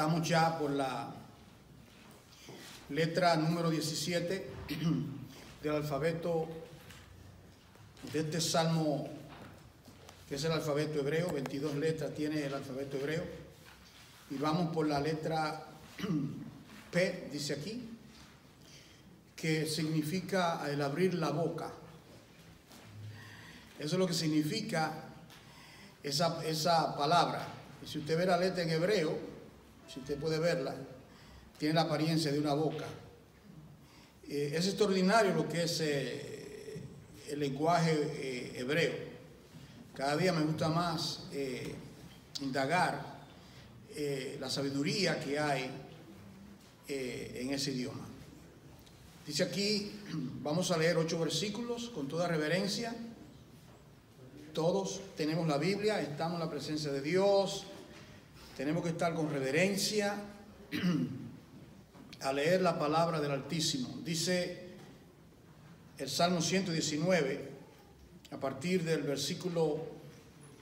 Estamos ya por la letra número 17 del alfabeto de este salmo, que es el alfabeto hebreo. 22 letras tiene el alfabeto hebreo. Y vamos por la letra P, dice aquí, que significa el abrir la boca. Eso es lo que significa esa palabra. Y si usted ve la letra en hebreo, si usted puede verla, tiene la apariencia de una boca. Es extraordinario lo que es el lenguaje hebreo. Cada día me gusta más indagar la sabiduría que hay en ese idioma. Dice aquí, vamos a leer 8 versículos con toda reverencia. Todos tenemos la Biblia, estamos en la presencia de Dios, tenemos que estar con reverencia a leer la palabra del Altísimo. Dice el Salmo 119, a partir del versículo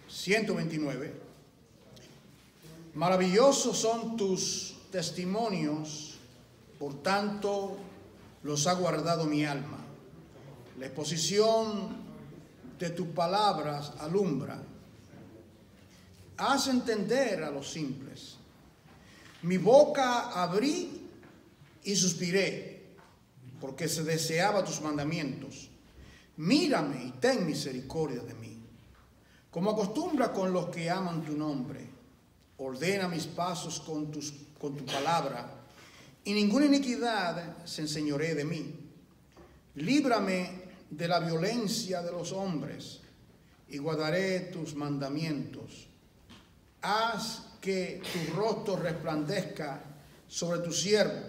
129, maravillosos son tus testimonios, por tanto los ha guardado mi alma. La exposición de tus palabras alumbra. Haz entender a los simples. Mi boca abrí y suspiré, porque se deseaba tus mandamientos. Mírame y ten misericordia de mí. Como acostumbra con los que aman tu nombre, ordena mis pasos con tu palabra, y ninguna iniquidad se enseñoree de mí. Líbrame de la violencia de los hombres, y guardaré tus mandamientos. Haz que tu rostro resplandezca sobre tu siervo,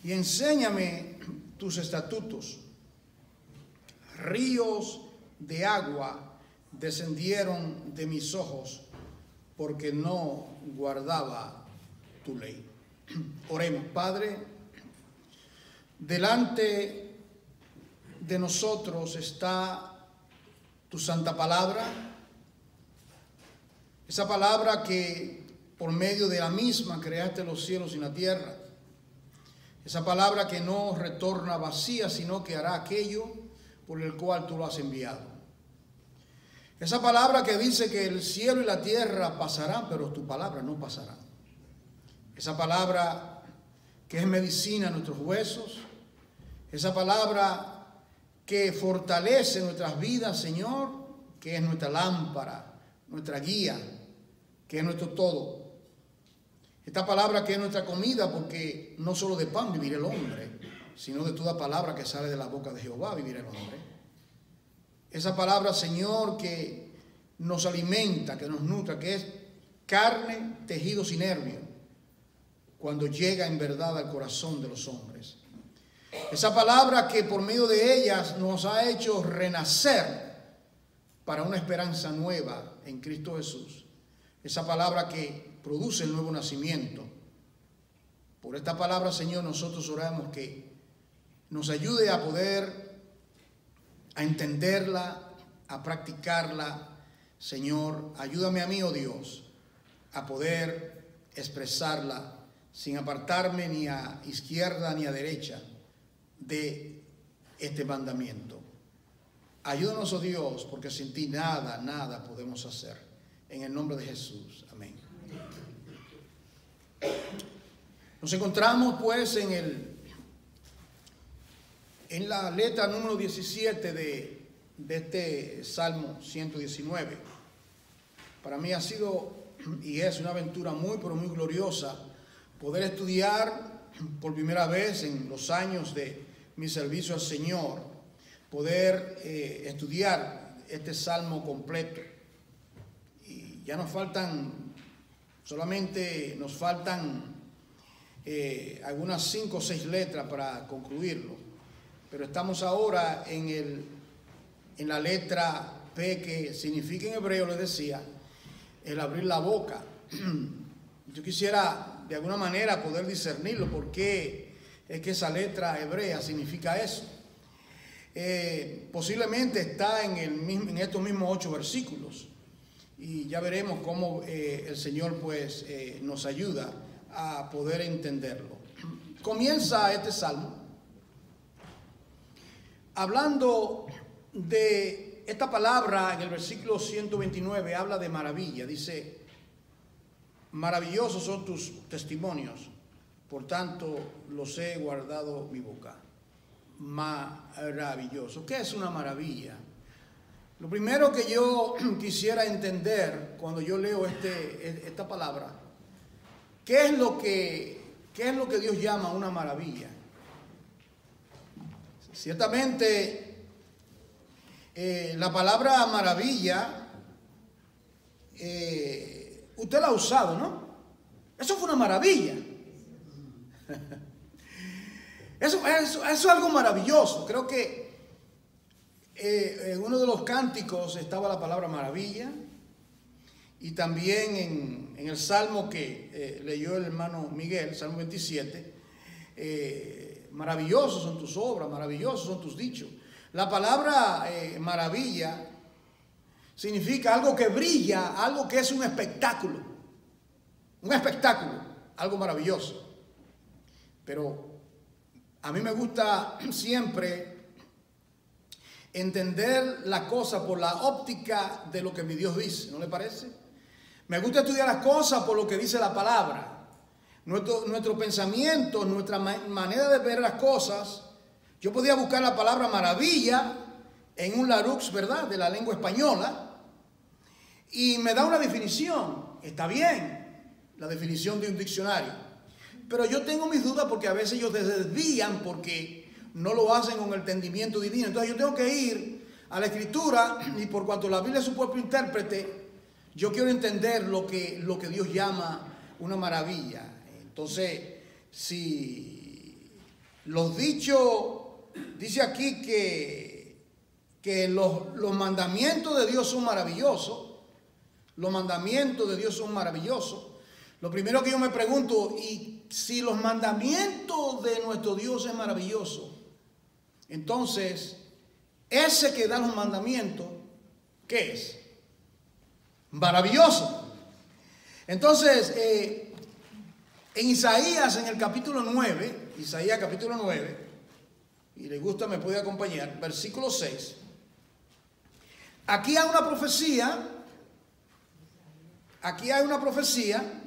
y enséñame tus estatutos. Ríos de agua descendieron de mis ojos, porque no guardaba tu ley. Oremos. Padre, delante de nosotros está tu santa palabra, esa palabra que por medio de la misma creaste los cielos y la tierra, esa palabra que no retorna vacía, sino que hará aquello por el cual tú lo has enviado. Esa palabra que dice que el cielo y la tierra pasarán, pero tu palabra no pasará. Esa palabra que es medicina a nuestros huesos, esa palabra que fortalece nuestras vidas, Señor, que es nuestra lámpara, nuestra guía, que es nuestro todo. Esta palabra que es nuestra comida, porque no solo de pan vivirá el hombre, sino de toda palabra que sale de la boca de Jehová vivirá el hombre. Esa palabra, Señor, que nos alimenta, que nos nutre, que es carne, tejidos y nervios, cuando llega en verdad al corazón de los hombres. Esa palabra que por medio de ellas nos ha hecho renacer para una esperanza nueva en Cristo Jesús. Esa palabra que produce el nuevo nacimiento. Por esta palabra, Señor, nosotros oramos que nos ayude a poder a entenderla, a practicarla. Señor, ayúdame a mí, oh Dios, a poder expresarla sin apartarme ni a izquierda ni a derecha de este mandamiento. Ayúdanos, oh Dios, porque sin ti nada podemos hacer. En el nombre de Jesús. Amén. Nos encontramos pues en la letra número 17 de este Salmo 119. Para mí ha sido y es una aventura muy, pero muy gloriosa poder estudiar por primera vez en los años de mi servicio al Señor, poder estudiar este Salmo completo. Y ya solamente nos faltan algunas 5 o 6 letras para concluirlo. Pero estamos ahora en la letra P, que significa en hebreo, les decía, el abrir la boca. Yo quisiera de alguna manera poder discernirlo, porque es que esa letra hebrea significa eso. Posiblemente está en estos mismos 8 versículos, y ya veremos cómo el Señor pues nos ayuda a poder entenderlo. Comienza este salmo hablando de esta palabra. En el versículo 129 habla de maravilla. Dice: maravillosos son tus testimonios, por tanto los he guardado mi boca. Maravilloso. ¿Qué es una maravilla? Lo primero que yo quisiera entender cuando yo leo esta palabra, ¿qué es lo que Dios llama una maravilla? Ciertamente, la palabra maravilla, usted la ha usado, ¿no? Eso fue una maravilla. Eso es algo maravilloso. Creo que en uno de los cánticos estaba la palabra maravilla, y también en el salmo que leyó el hermano Miguel, Salmo 27, maravillosos son tus obras, maravillosos son tus dichos. La palabra maravilla significa algo que brilla, algo que es un espectáculo, algo maravilloso. Pero a mí me gusta siempre entender la cosa por la óptica de lo que mi Dios dice, ¿no le parece? Me gusta estudiar las cosas por lo que dice la palabra. Nuestro pensamiento, nuestra manera de ver las cosas. Yo podía buscar la palabra maravilla en un Larousse, ¿verdad?, de la lengua española, y me da una definición. Está bien, la definición de un diccionario. Pero yo tengo mis dudas porque a veces ellos se desvían porque no lo hacen con el entendimiento divino. Entonces yo tengo que ir a la Escritura, y por cuanto la Biblia es su propio intérprete, yo quiero entender lo que Dios llama una maravilla. Entonces, si los dichos, dice aquí que los mandamientos de Dios son maravillosos, los mandamientos de Dios son maravillosos, lo primero que yo me pregunto, y si los mandamientos de nuestro Dios es maravilloso, entonces, ese que da los mandamientos, ¿qué es? Maravilloso. Entonces, en Isaías, en el capítulo 9, Isaías capítulo 9, y le gusta, me puede acompañar, versículo 6. Aquí hay una profecía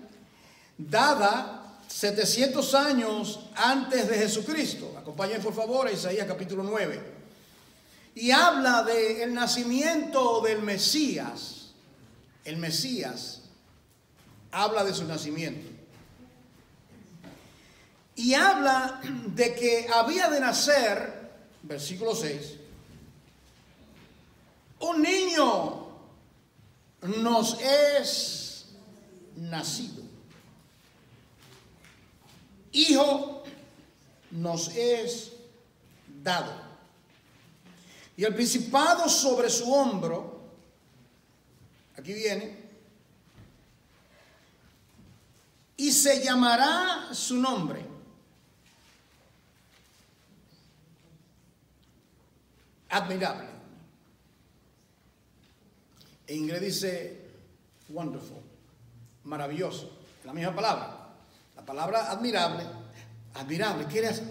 dada 700 años antes de Jesucristo. Acompáñenme por favor a Isaías capítulo 9. Y habla del nacimiento del Mesías. El Mesías habla de su nacimiento. Y habla de que había de nacer, versículo 6, un niño nos es nacido. Hijo nos es dado, y el principado sobre su hombro, aquí viene, y se llamará su nombre admirable. En inglés dice wonderful, maravilloso, la misma palabra. La palabra admirable, ¿qué es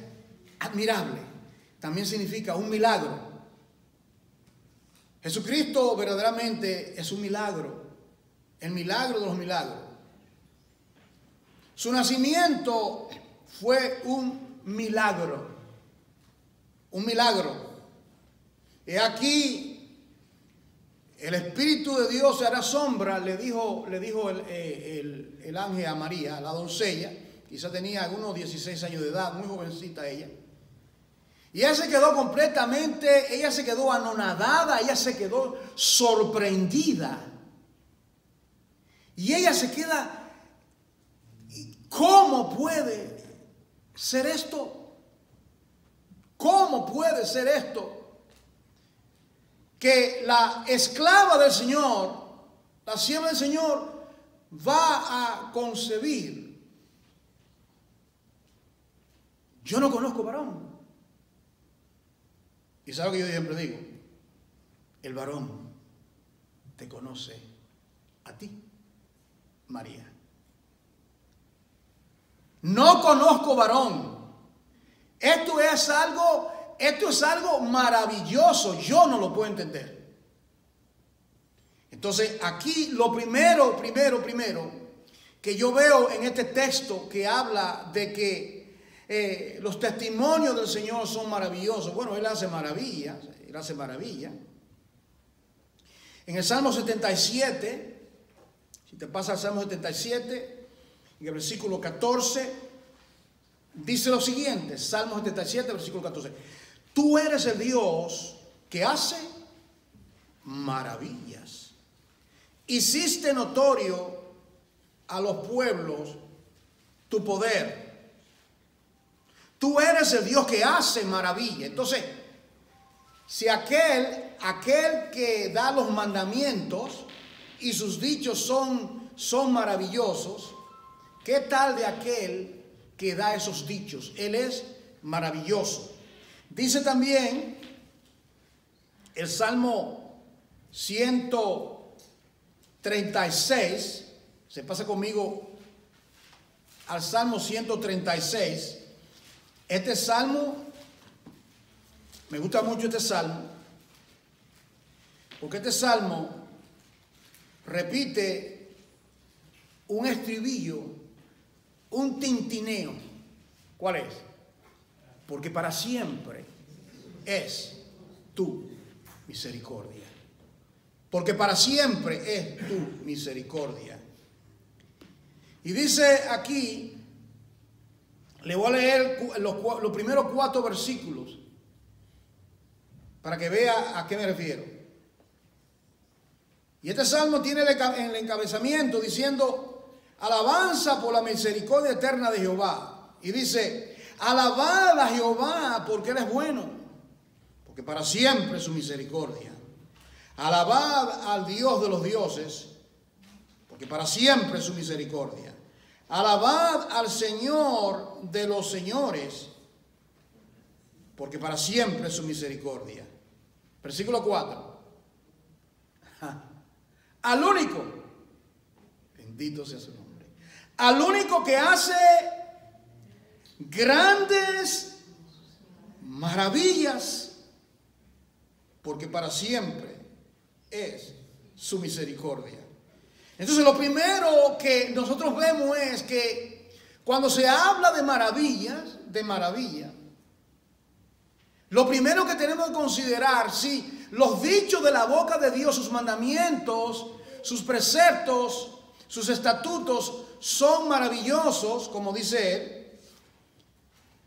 admirable? También significa un milagro. Jesucristo verdaderamente es un milagro, el milagro de los milagros. Su nacimiento fue un milagro, un milagro. Y aquí el Espíritu de Dios se hará sombra, le dijo el ángel a María, la doncella. Quizá tenía algunos 16 años de edad, muy jovencita ella. Y ella se quedó anonadada, ella se quedó sorprendida. Y ella se queda, ¿cómo puede ser esto? ¿Cómo puede ser esto? Que la esclava del Señor, la sierva del Señor, va a concebir. Yo no conozco varón. ¿Y sabe lo que yo siempre digo? El varón te conoce a ti, María. No conozco varón. Esto es algo maravilloso. Yo no lo puedo entender. Entonces, aquí lo primero que yo veo en este texto que habla de que los testimonios del Señor son maravillosos. Bueno, Él hace maravillas. Él hace maravillas. En el Salmo 77, si te pasa al Salmo 77, en el versículo 14, dice lo siguiente, Salmo 77, versículo 14. Tú eres el Dios que hace maravillas. Hiciste notorio a los pueblos tu poder. Tú eres el Dios que hace maravillas. Entonces, si aquel que da los mandamientos y sus dichos son maravillosos, ¿qué tal de aquel que da esos dichos? Él es maravilloso. Dice también el Salmo 136, se pasa conmigo al Salmo 136. Este Salmo, me gusta mucho este Salmo, porque este Salmo repite un estribillo, un tintineo. ¿Cuál es? Porque para siempre es tu misericordia. Porque para siempre es tu misericordia. Y dice aquí, le voy a leer los primeros 4 versículos para que vea a qué me refiero. Y este salmo tiene el encabezamiento diciendo: alabanza por la misericordia eterna de Jehová. Y dice: alabad a Jehová porque Él es bueno, porque para siempre es su misericordia. Alabad al Dios de los dioses, porque para siempre es su misericordia. Alabad al Señor de los señores, porque para siempre es su misericordia. Versículo 4. Al único, bendito sea su nombre, al único que hace grandes maravillas, porque para siempre es su misericordia. Entonces, lo primero que nosotros vemos es que cuando se habla de maravillas, lo primero que tenemos que considerar, si los dichos de la boca de Dios, sus mandamientos, sus preceptos, sus estatutos son maravillosos, como dice Él.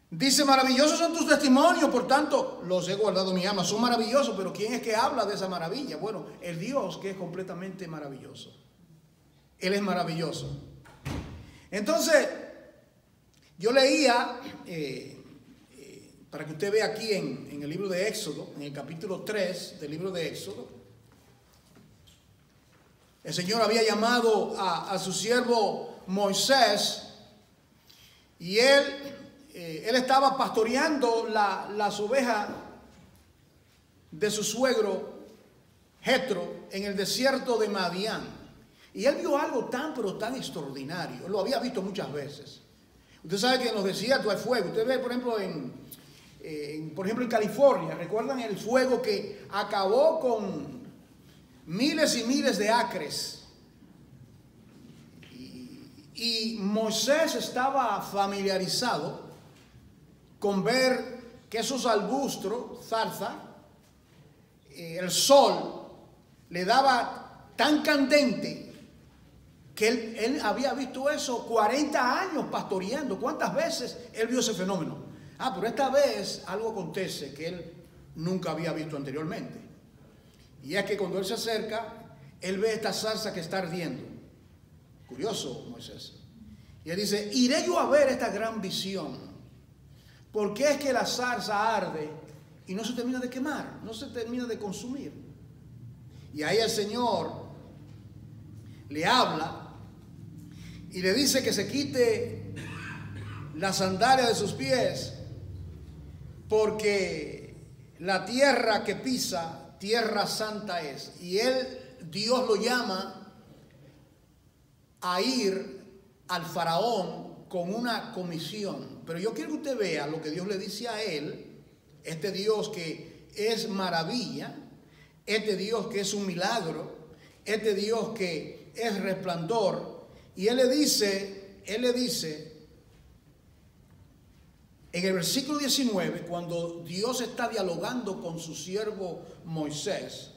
Dice: maravillosos son tus testimonios, por tanto los he guardado en mi alma. Son maravillosos, pero ¿quién es que habla de esa maravilla? Bueno, el Dios que es completamente maravilloso. Él es maravilloso. Entonces, yo leía, para que usted vea aquí en el libro de Éxodo, en el capítulo 3 del libro de Éxodo, el Señor había llamado a su siervo Moisés, y él estaba pastoreando las ovejas de su suegro Jetro en el desierto de Madián. Y él vio algo pero tan extraordinario. Él lo había visto muchas veces. Usted sabe que en los desiertos hay fuego. Usted ve, por ejemplo, en California, ¿recuerdan el fuego que acabó con miles y miles de acres? Y Moisés estaba familiarizado con ver que esos arbustos, zarza, el sol le daba tan candente que él había visto eso 40 años pastoreando. ¿Cuántas veces él vio ese fenómeno? Pero esta vez algo acontece que él nunca había visto anteriormente. Y es que cuando él se acerca, él ve esta zarza que está ardiendo. Curioso, Moisés. Y él dice: iré yo a ver esta gran visión. ¿Por qué es que la zarza arde y no se termina de quemar? No se termina de consumir. Y ahí el Señor le habla y le dice que se quite la sandalia de sus pies, porque la tierra que pisa, tierra santa es. Y Dios lo llama a ir al faraón con una comisión. Pero yo quiero que usted vea lo que Dios le dice a él, este Dios que es maravilla, este Dios que es un milagro, este Dios que es resplandor. Y él le dice en el versículo 19, cuando Dios está dialogando con su siervo Moisés,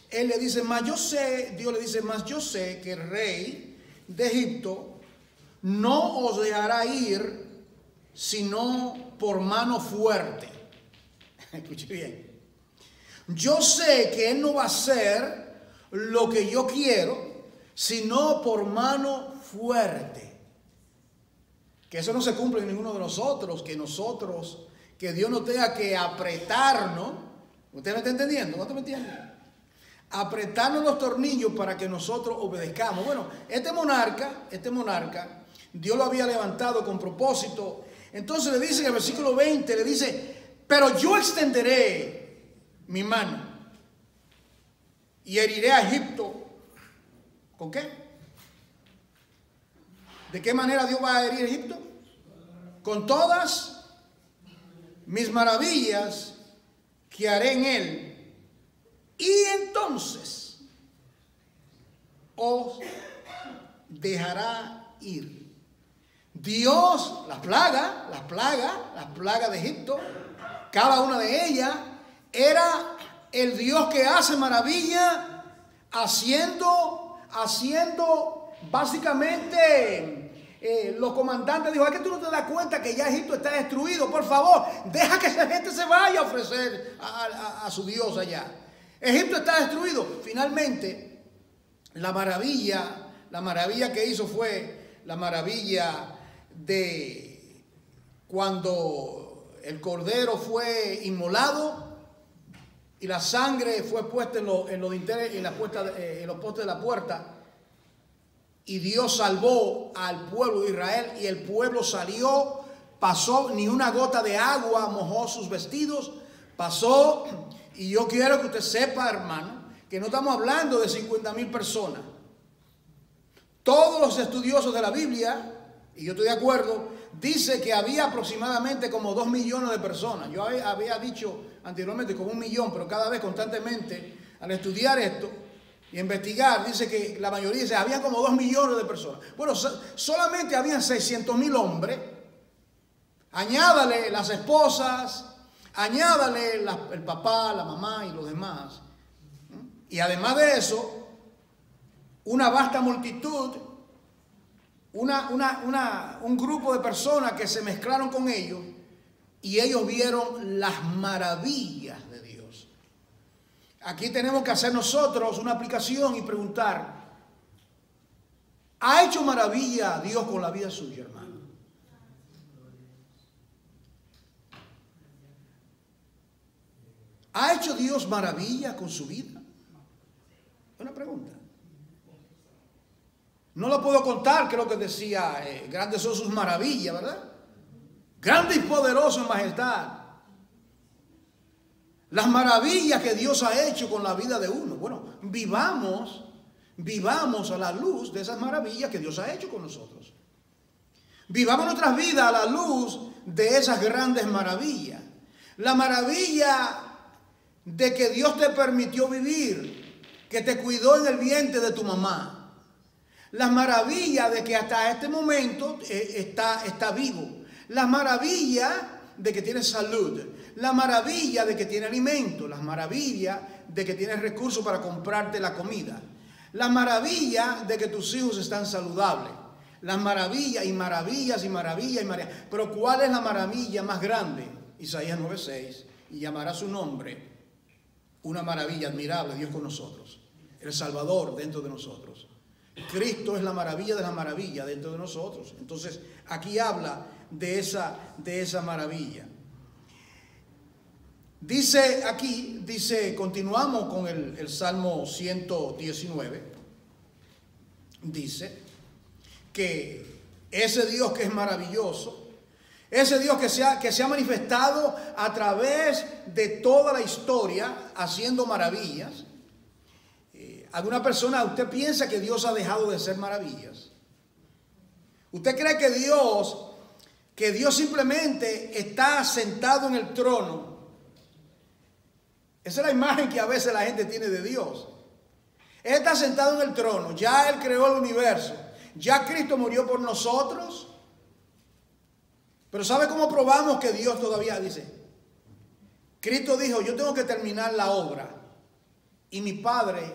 él le dice, Dios le dice, mas yo sé que el rey de Egipto no os dejará ir sino por mano fuerte. Escuche bien. Yo sé que él no va a hacer lo que yo quiero, sino por mano fuerte. Que eso no se cumple en ninguno de nosotros, que Dios no tenga que apretarnos. ¿Usted me está entendiendo? ¿Usted me entiende? Apretarnos los tornillos para que nosotros obedezcamos. Bueno, este monarca, Dios lo había levantado con propósito. Entonces le dice en el versículo 20, le dice, pero yo extenderé mi mano y heriré a Egipto. ¿Con qué? ¿De qué manera Dios va a herir a Egipto? Con todas mis maravillas que haré en él. Y entonces os dejará ir. Dios, las plagas de Egipto, cada una de ellas era el Dios que hace maravilla, haciendo básicamente los comandantes dijo, es que tú no te das cuenta que ya Egipto está destruido, por favor, deja que esa gente se vaya a ofrecer a su Dios allá. Egipto está destruido. Finalmente, la maravilla que hizo fue la maravilla de cuando el cordero fue inmolado y la sangre fue puesta en los dinteles, en los postes de la puerta. Y Dios salvó al pueblo de Israel y el pueblo salió, pasó, ni una gota de agua mojó sus vestidos, pasó. Y yo quiero que usted sepa, hermano, que no estamos hablando de 50,000 personas. Todos los estudiosos de la Biblia, y yo estoy de acuerdo, dice que había aproximadamente como 2 millones de personas. Yo había dicho anteriormente como 1 millón, pero cada vez constantemente al estudiar esto y investigar, dice que la mayoría dice, había como 2 millones de personas. Bueno, solamente habían 600,000 hombres. Añádale las esposas, añádale el papá, la mamá y los demás. Y además de eso, una vasta multitud, un grupo de personas que se mezclaron con ellos y ellos vieron las maravillas de Dios. Aquí tenemos que hacer nosotros una aplicación y preguntar, ¿ha hecho maravilla Dios con la vida suya, hermano? ¿Ha hecho Dios maravilla con su vida? Una pregunta. No lo puedo contar, que es lo que decía, grandes son sus maravillas, ¿verdad? Grande y poderoso en majestad. Las maravillas que Dios ha hecho con la vida de uno. Bueno, vivamos a la luz de esas maravillas que Dios ha hecho con nosotros. Vivamos nuestras vidas a la luz de esas grandes maravillas. La maravilla de que Dios te permitió vivir, que te cuidó en el vientre de tu mamá. La maravilla de que hasta este momento está vivo. La maravilla de que tienes salud. La maravilla de que tienes alimento. La maravilla de que tienes recursos para comprarte la comida. La maravilla de que tus hijos están saludables. Las maravillas y maravillas y maravillas y maravillas. Pero ¿cuál es la maravilla más grande? Isaías 9:6. Y llamará su nombre una maravilla admirable, Dios con nosotros. El Salvador dentro de nosotros. Cristo es la maravilla de la maravilla dentro de nosotros. Entonces, aquí habla de esa maravilla. Dice, continuamos con el Salmo 119. Dice que ese Dios que es maravilloso, ese Dios que se ha manifestado a través de toda la historia haciendo maravillas. ¿Alguna persona, usted piensa que Dios ha dejado de hacer maravillas? ¿Usted cree que Dios simplemente está sentado en el trono? Esa es la imagen que a veces la gente tiene de Dios. Él está sentado en el trono, ya Él creó el universo, ya Cristo murió por nosotros. Pero ¿sabe cómo probamos que Dios todavía dice? Cristo dijo, yo tengo que terminar la obra. Y mi Padre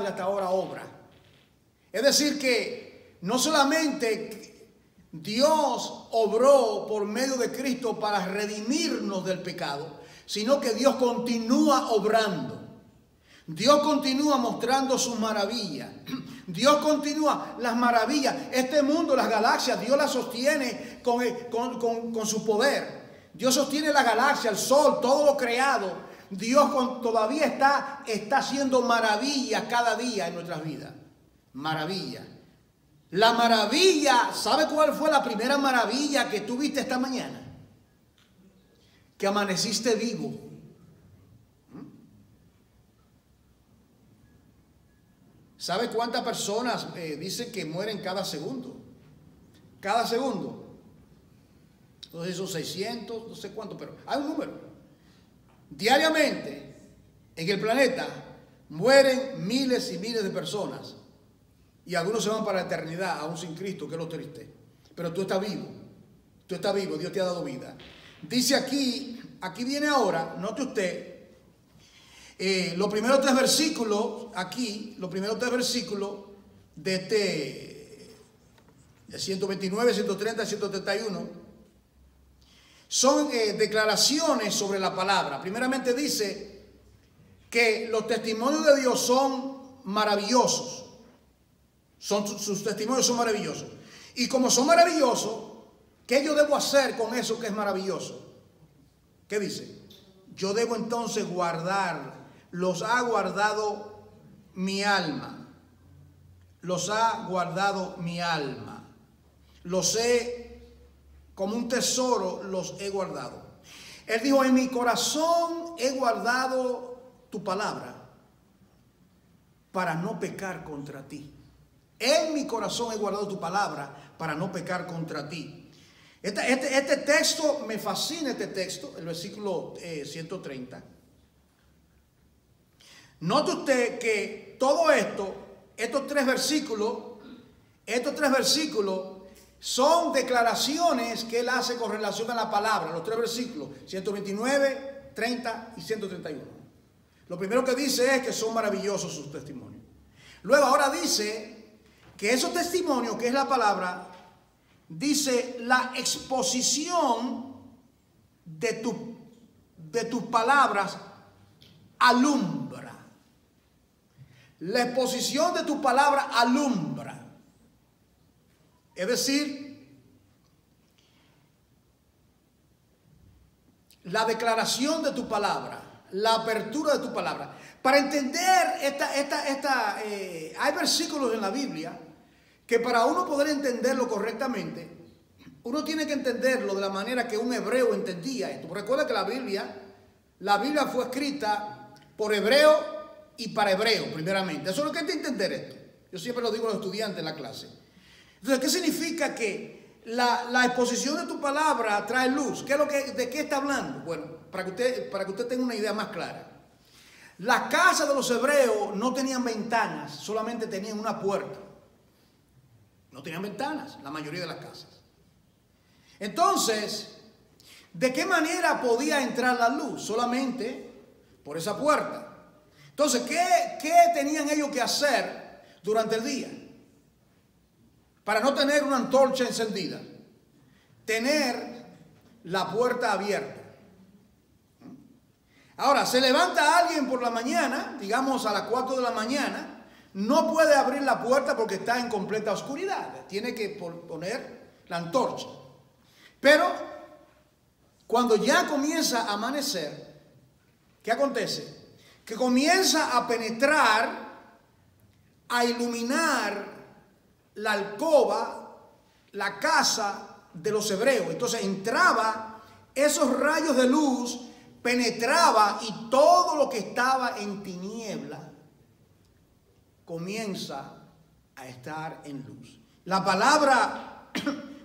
hasta ahora obra. Es decir que no solamente Dios obró por medio de Cristo para redimirnos del pecado, sino que Dios continúa obrando. Dios continúa mostrando sus maravillas. Dios continúa las maravillas. Este mundo, las galaxias, Dios las sostiene con su poder. Dios sostiene la galaxia, el sol, todo lo creado. Dios todavía está haciendo maravillas cada día en nuestras vidas. Maravilla. La maravilla, ¿sabe cuál fue la primera maravilla que tú viste esta mañana? Que amaneciste vivo. ¿Sabe cuántas personas dicen que mueren cada segundo? Cada segundo. Entonces son 600, no sé cuánto, pero hay un número. Diariamente en el planeta mueren miles y miles de personas. Y algunos se van para la eternidad, aún sin Cristo, que es lo triste. Pero tú estás vivo. Tú estás vivo, Dios te ha dado vida. Dice aquí viene ahora, note usted, los primeros 3 versículos, aquí, los primeros 3 versículos de 129, 130, 131, son declaraciones sobre la palabra. Primeramente dice que los testimonios de Dios son maravillosos. Sus testimonios son maravillosos. Y como son maravillosos, ¿qué yo debo hacer con eso que es maravilloso? ¿Qué dice? Yo debo entonces guardar. Los ha guardado mi alma. Los ha guardado mi alma. Los he, como un tesoro, los he guardado. Él dijo, en mi corazón he guardado tu palabra para no pecar contra ti. En mi corazón he guardado tu palabra para no pecar contra ti. Este texto, me fascina este texto, el versículo 130. Note usted que todo esto, estos tres versículos son declaraciones que él hace con relación a la palabra. Los 3 versículos, 129, 30 y 131. Lo primero que dice es que son maravillosos sus testimonios. Luego ahora dice que esos testimonios, que es la palabra, dice la exposición de tus palabras alumbra. La exposición de tu palabra alumbra. Es decir, la declaración de tu palabra, la apertura de tu palabra. Para entender hay versículos en la Biblia que para uno poder entenderlo correctamente, uno tiene que entenderlo de la manera que un hebreo entendía esto. Recuerda que la Biblia fue escrita por hebreo y para hebreo, primeramente. Eso es lo que hay que entender esto. Yo siempre lo digo a los estudiantes en la clase. Entonces, ¿qué significa que la exposición de tu palabra trae luz? ¿De qué está hablando? Bueno, para que usted tenga una idea más clara. Las casas de los hebreos no tenían ventanas, solamente tenían una puerta. No tenían ventanas, la mayoría de las casas. Entonces, ¿de qué manera podía entrar la luz? Solamente por esa puerta. Entonces, ¿qué tenían ellos que hacer durante el día? Para no tener una antorcha encendida, tener la puerta abierta. Ahora, se levanta alguien por la mañana, digamos a las 4 de la mañana, no puede abrir la puerta porque está en completa oscuridad. Tiene que poner la antorcha. Pero cuando ya comienza a amanecer, ¿qué acontece? Que comienza a penetrar, a iluminar la alcoba, la casa de los hebreos. Entonces entraba, esos rayos de luz penetraba y todo lo que estaba en tiniebla comienza a estar en luz. La palabra,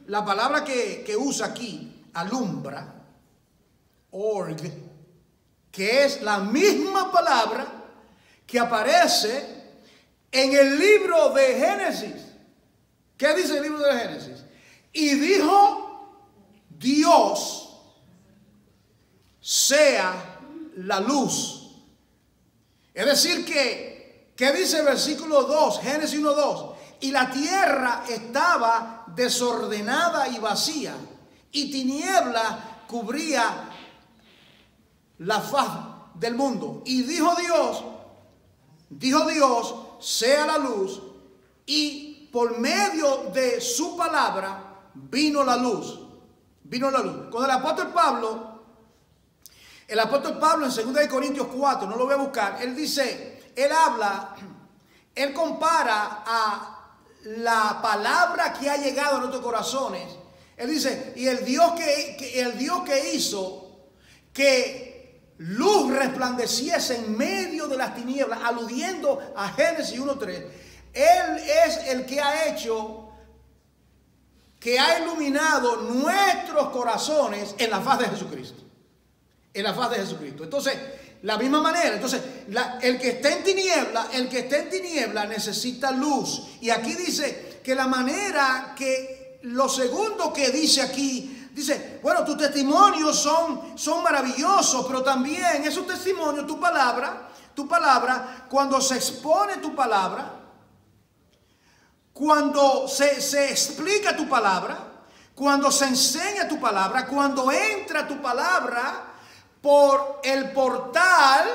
la palabra que usa aquí, alumbra, org, que es la misma palabra que aparece en el libro de Génesis. ¿Qué dice el libro de Génesis? Y dijo Dios, sea la luz. Es decir que, ¿qué dice el versículo 2? Génesis 1:2. Y la tierra estaba desordenada y vacía, y tiniebla cubría la faz del mundo. Y dijo Dios, sea la luz, y por medio de su palabra vino la luz. Vino la luz. Con el apóstol Pablo en 2 Corintios 4, no lo voy a buscar, él dice, él compara a la palabra que ha llegado a nuestros corazones. Él dice, y el Dios que hizo que luz resplandeciese en medio de las tinieblas, aludiendo a Génesis 1:3, Él es el que ha hecho, que ha iluminado nuestros corazones en la faz de Jesucristo. En la faz de Jesucristo. Entonces, la misma manera, entonces, el que está en tiniebla necesita luz. Y aquí dice que la manera que, lo segundo que dice aquí, dice, bueno, tus testimonios son maravillosos, pero también esos testimonios, tu palabra, cuando se expone tu palabra, cuando se explica tu palabra, cuando se enseña tu palabra, cuando entra tu palabra por el portal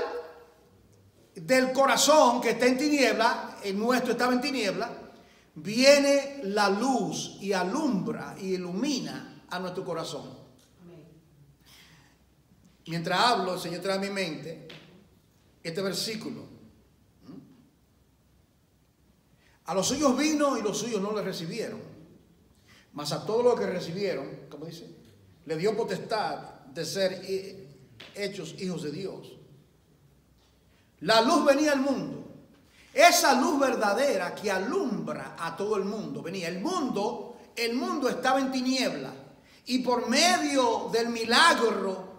del corazón que está en tiniebla, el nuestro estaba en tiniebla, viene la luz y alumbra y ilumina a nuestro corazón. Amén. Mientras hablo, el Señor trae a mi mente este versículo. A los suyos vino y los suyos no le recibieron, mas a todos los que recibieron, como dice, le dio potestad de ser hechos hijos de Dios. La luz venía al mundo. Esa luz verdadera que alumbra a todo el mundo venía. El mundo estaba en tiniebla. Y por medio del milagro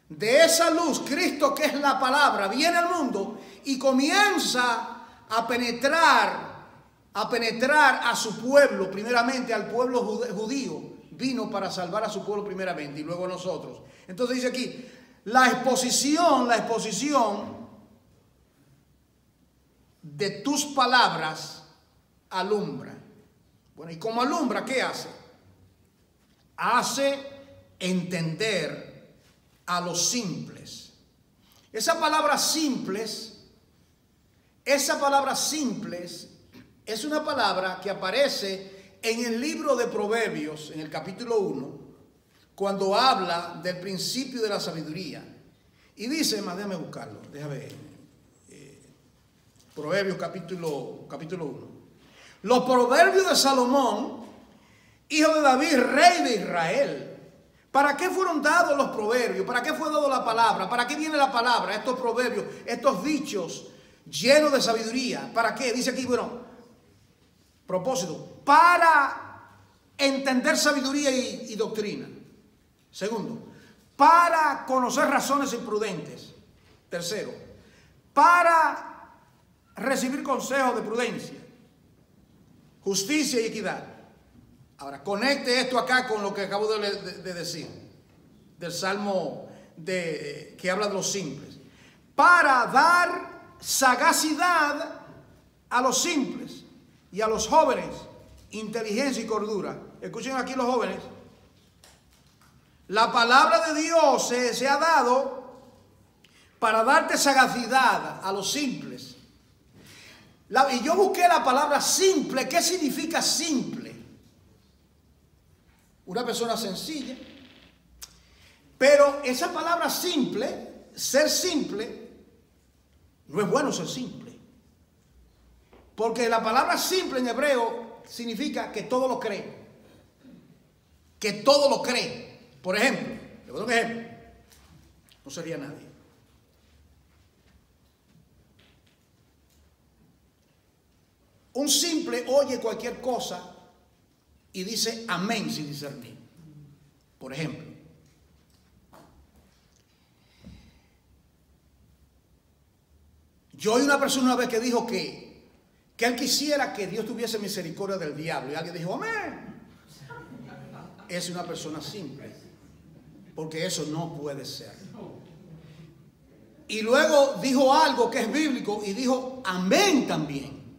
de esa luz, Cristo, que es la palabra, viene al mundo y comienza a penetrar a su pueblo, primeramente al pueblo judío. Vino para salvar a su pueblo primeramente y luego a nosotros. Entonces dice aquí, la exposición de tus palabras alumbra. Bueno, ¿y cómo alumbra? ¿Qué hace? Hace entender a los simples. Esa palabra simples es una palabra que aparece en el libro de Proverbios, en el capítulo 1, cuando habla del principio de la sabiduría. Y dice, déjame buscarlo, déjame ver. Proverbios capítulo 1. Los proverbios de Salomón, hijo de David, rey de Israel. ¿Para qué fueron dados los proverbios? ¿Para qué fue dado la palabra? ¿Para qué viene la palabra? Estos proverbios, estos dichos llenos de sabiduría. ¿Para qué? Dice aquí, bueno, propósito, para entender sabiduría y doctrina. Segundo, para conocer razones imprudentes. Tercero, para recibir consejos de prudencia, justicia y equidad. Ahora, conecte esto acá con lo que acabo de decir, del Salmo que habla de los simples. Para dar sagacidad a los simples y a los jóvenes, inteligencia y cordura. Escuchen aquí los jóvenes. La palabra de Dios se ha dado para darte sagacidad a los simples. Y yo busqué la palabra simple. ¿Qué significa simple? Una persona sencilla. Pero esa palabra simple, ser simple, no es bueno ser simple. Porque la palabra simple en hebreo significa que todo lo cree. Que todo lo cree. Por ejemplo, le voy a dar un ejemplo. No sería nadie. Un simple oye cualquier cosa y dice amén sin discernir. Por ejemplo, yo oí una persona una vez que dijo que él quisiera que Dios tuviese misericordia del diablo. Y alguien dijo, amén. Es una persona simple, porque eso no puede ser. Y luego dijo algo que es bíblico y dijo amén también.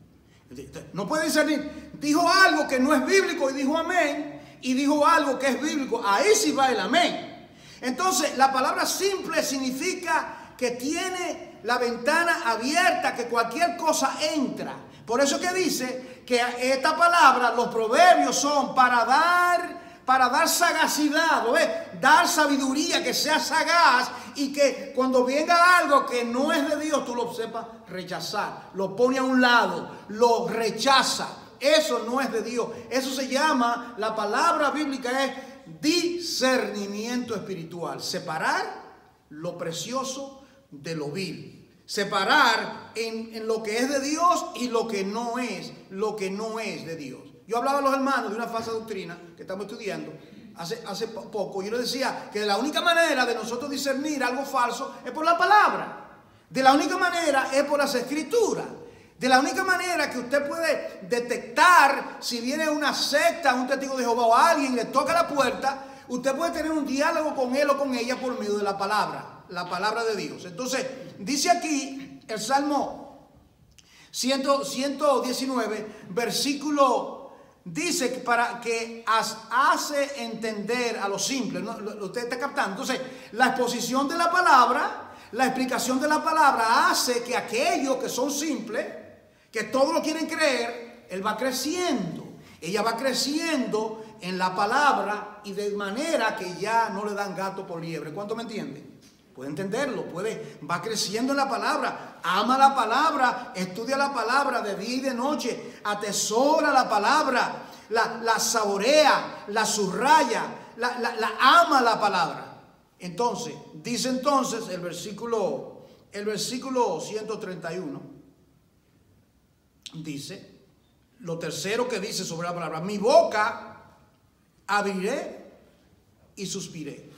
No puede discernir. Dijo algo que no es bíblico y dijo amén. Y dijo algo que es bíblico. Ahí sí va el amén. Entonces, la palabra simple significa que tiene la ventana abierta, que cualquier cosa entra. Por eso que dice que esta palabra, los proverbios son para dar sagacidad, ¿ves? Dar sabiduría, que sea sagaz y que cuando venga algo que no es de Dios, tú lo sepas rechazar. Lo pone a un lado, lo rechaza. Eso no es de Dios. Eso se llama, la palabra bíblica es discernimiento espiritual. Separar lo precioso de lo vil. Separar en lo que es de Dios y lo que no es de Dios. Yo hablaba a los hermanos de una falsa doctrina que estamos estudiando hace poco. Yo les decía que la única manera de nosotros discernir algo falso es por la palabra. De la única manera es por las escrituras. De la única manera que usted puede detectar si viene una secta, un testigo de Jehová o alguien le toca la puerta, usted puede tener un diálogo con él o con ella por medio de la palabra de Dios. Entonces, dice aquí el Salmo 119, versículo, dice que para que hace entender a los simples, ¿no? Usted está captando. Entonces, la exposición de la palabra, la explicación de la palabra hace que aquellos que son simples, que todos lo quieren creer, él va creciendo. Ella va creciendo en la palabra y de manera que ya no le dan gato por liebre. ¿Cuánto me entienden? Puede entenderlo, va creciendo en la palabra, ama la palabra, estudia la palabra de día y de noche, atesora la palabra, la saborea, la subraya, la ama la palabra. Entonces, dice entonces el versículo 131, dice, lo tercero que dice sobre la palabra, mi boca abriré y suspiré.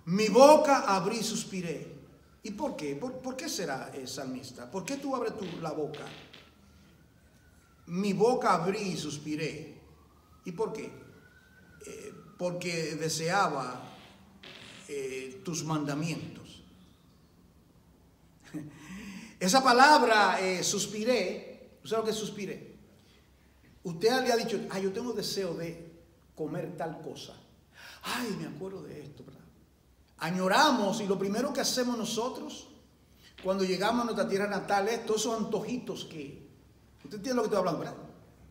Mi boca abrí y suspiré. ¿Y por qué? ¿Por qué será salmista? ¿Por qué tú abres la boca? Mi boca abrí y suspiré. ¿Y por qué? Porque deseaba tus mandamientos. Esa palabra suspiré, ¿usted sabe lo que es suspiré? Usted le ha dicho, yo tengo deseo de comer tal cosa. Ay, me acuerdo de esto, ¿verdad? Añoramos, y lo primero que hacemos nosotros cuando llegamos a nuestra tierra natal es todos esos antojitos que... Usted entiende lo que estoy hablando, ¿verdad?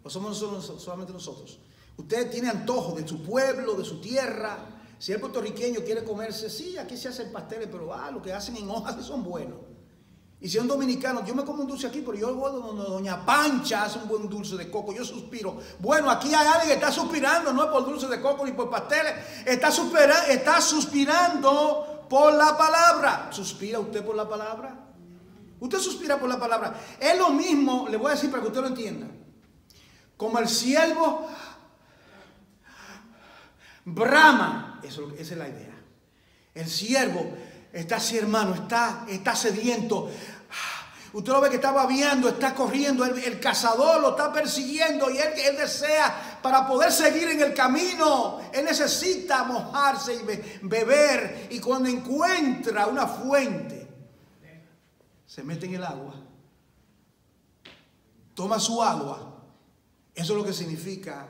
O somos solamente nosotros. Usted tiene antojo de su pueblo, de su tierra. Si el puertorriqueño quiere comerse, sí, aquí se hacen pasteles, pero lo que hacen en hojas que son buenos. Y si es un dominicano, yo me como un dulce aquí, pero yo voy donde doña Pancha hace un buen dulce de coco, yo suspiro. Bueno, aquí hay alguien que está suspirando, no es por dulce de coco ni por pasteles, está suspirando por la palabra. ¿Suspira usted por la palabra? Usted suspira por la palabra. Es lo mismo, le voy a decir para que usted lo entienda. Como el siervo brama, esa es la idea. El siervo está así, hermano, está sediento. Usted lo ve que está babeando, está corriendo, el cazador lo está persiguiendo y él desea, para poder seguir en el camino, él necesita mojarse y beber. Y cuando encuentra una fuente, se mete en el agua, toma su agua. Eso es lo que significa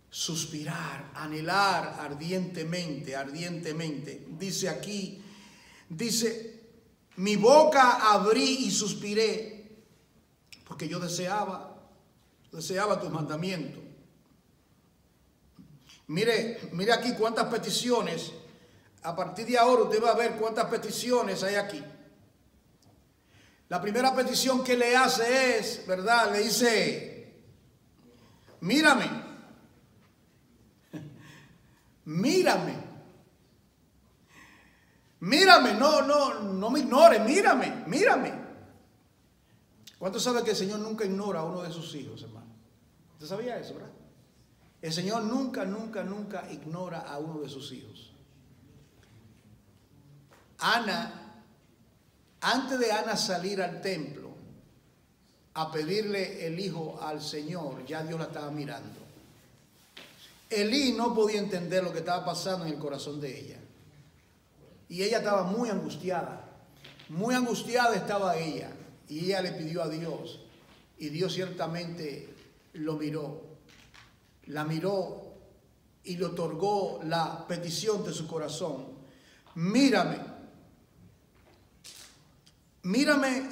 suspirar, anhelar ardientemente, ardientemente. Dice aquí, mi boca abrí y suspiré, porque yo deseaba tus mandamientos. Mire aquí cuántas peticiones. A partir de ahora usted va a ver cuántas peticiones hay aquí. La primera petición que le hace es, ¿verdad? Le dice, mírame. Mírame. Mírame, no me ignores, mírame. ¿Cuántos saben que el Señor nunca ignora a uno de sus hijos, hermano? ¿Usted sabía eso, verdad? El Señor nunca, nunca, nunca ignora a uno de sus hijos. Ana, antes de Ana salir al templo a pedirle el hijo al Señor, ya Dios la estaba mirando. Elí no podía entender lo que estaba pasando en el corazón de ella. Y ella estaba muy angustiada estaba ella. Y ella le pidió a Dios. Y Dios ciertamente lo miró. La miró y le otorgó la petición de su corazón. Mírame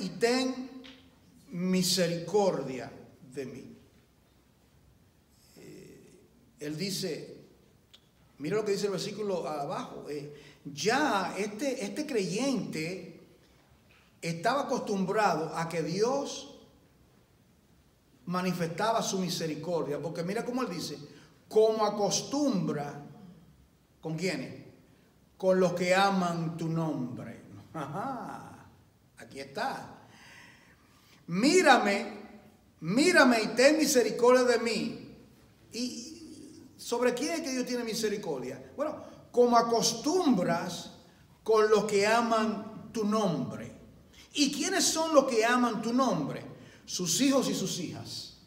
y ten misericordia de mí. Él dice, mira lo que dice el versículo abajo, ya este creyente estaba acostumbrado a que Dios manifestaba su misericordia, porque mira cómo él dice, como acostumbra, ¿con quiénes? Con los que aman tu nombre. Ajá, aquí está. Mírame y ten misericordia de mí. ¿Y sobre quién es que Dios tiene misericordia? Bueno, como acostumbras con los que aman tu nombre. ¿Y quiénes son los que aman tu nombre? Sus hijos y sus hijas.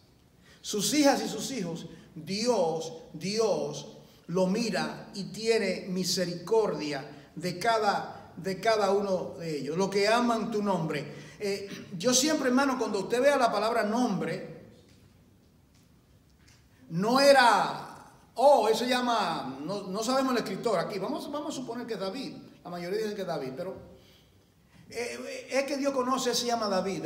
Sus hijas y sus hijos. Dios lo mira y tiene misericordia de cada uno de ellos. Los que aman tu nombre. Yo siempre, hermano, cuando usted vea la palabra nombre, no era... eso llama, no sabemos el escritor aquí, vamos a suponer que es David, la mayoría dicen que es David, pero es que Dios conoce, se llama David,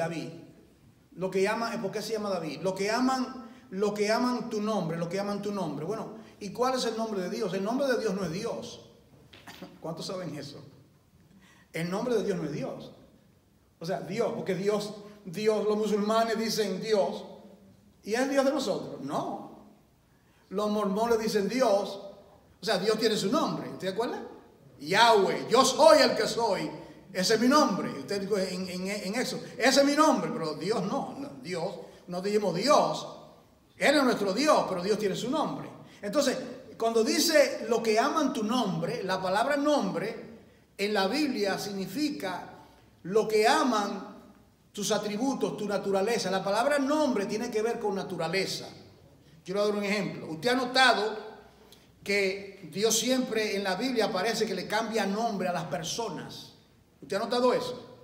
lo que llama, ¿por qué se llama David? Lo que aman tu nombre, bueno, ¿y cuál es el nombre de Dios? El nombre de Dios no es Dios. ¿Cuántos saben eso? El nombre de Dios no es Dios, o sea, Dios, porque Dios, los musulmanes dicen Dios, y es Dios de nosotros, no. Los mormones dicen Dios, o sea, Dios tiene su nombre, ¿usted acuerda? Yahweh, yo soy el que soy, ese es mi nombre. Usted dice en eso, ese es mi nombre, pero Dios no, Dios, no digamos Dios, Él es nuestro Dios, pero Dios tiene su nombre. Entonces, cuando dice lo que aman tu nombre, la palabra nombre en la Biblia significa lo que aman tus atributos, tu naturaleza. La palabra nombre tiene que ver con naturaleza. Quiero dar un ejemplo. Usted ha notado que Dios siempre en la Biblia parece que le cambia nombre a las personas. ¿Usted ha notado eso?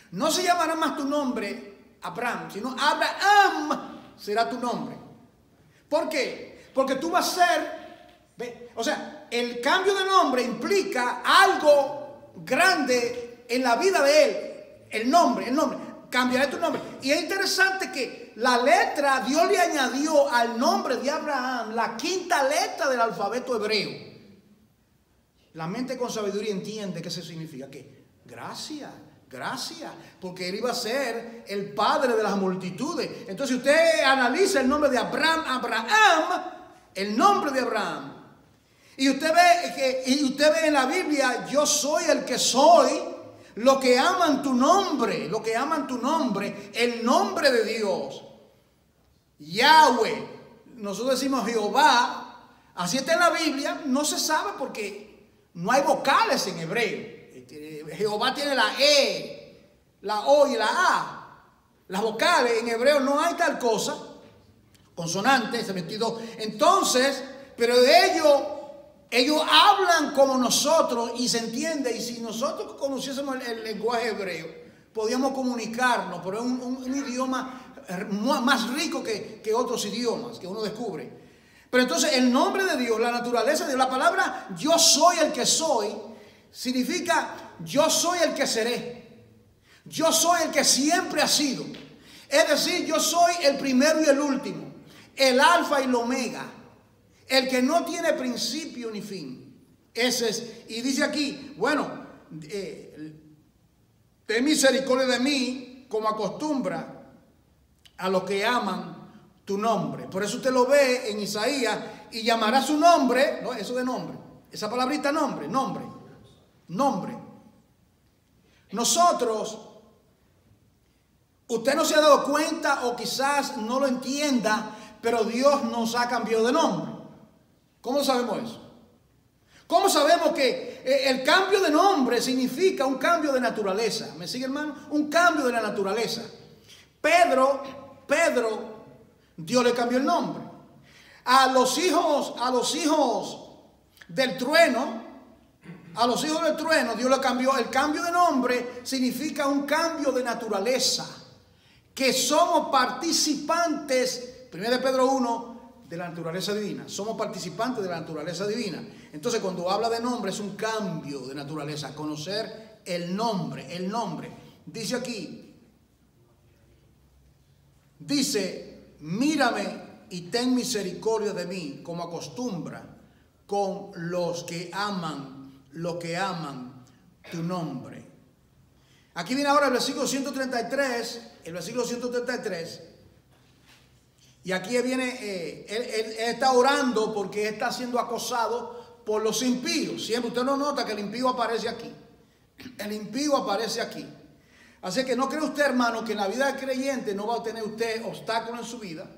No se llamará más tu nombre Abraham, sino Abraham será tu nombre. ¿Por qué? Porque tú vas a ser, o sea, el cambio de nombre implica algo grande en la vida de él. El nombre. Cambiaré tu nombre. Y es interesante que la letra, Dios le añadió al nombre de Abraham la quinta letra del alfabeto hebreo. La mente con sabiduría entiende qué eso significa. ¿Qué? Gracia, porque él iba a ser el padre de las multitudes. Entonces usted analiza el nombre de Abraham, el nombre de Abraham. Y usted ve en la Biblia, yo soy el que soy. Los que aman tu nombre, el nombre de Dios, Yahweh, nosotros decimos Jehová, así está en la Biblia, no se sabe porque no hay vocales en hebreo. Jehová tiene la E, la O y la A. Las vocales en hebreo no hay tal cosa, consonantes, ese sentido. Entonces, pero de ellos hablan como nosotros y se entiende. Y si nosotros conociésemos el lenguaje hebreo, podíamos comunicarnos, pero es un idioma más rico que otros idiomas que uno descubre. Pero entonces el nombre de Dios, la naturaleza de Dios, la palabra yo soy el que soy, significa yo soy el que seré. Yo soy el que siempre ha sido. Es decir, yo soy el primero y el último, el alfa y el omega. El que no tiene principio ni fin. Ese es. Y dice aquí, bueno, ten misericordia de mí como acostumbra a los que aman tu nombre. Por eso usted lo ve en Isaías, y llamará su nombre, ¿no? Eso de nombre, esa palabrita nombre. Nosotros, usted no se ha dado cuenta o quizás no lo entienda, pero Dios nos ha cambiado de nombre. ¿Cómo sabemos eso? ¿Cómo sabemos que el cambio de nombre significa un cambio de naturaleza? ¿Me sigue, hermano? Un cambio de la naturaleza. Pedro, Dios le cambió el nombre. A los hijos del trueno, Dios le cambió. El cambio de nombre significa un cambio de naturaleza. Que somos participantes, 1 Pedro 1, de la naturaleza divina. Somos participantes de la naturaleza divina. Entonces, cuando habla de nombre, es un cambio de naturaleza. Conocer el nombre. Dice aquí, mírame y ten misericordia de mí, como acostumbra con los que aman tu nombre. Aquí viene ahora el versículo 133, y aquí viene, él está orando porque está siendo acosado por los impíos. Siempre usted no nota que el impío aparece aquí. Así que no cree usted, hermano, que en la vida del creyente no va a tener usted obstáculos en su vida.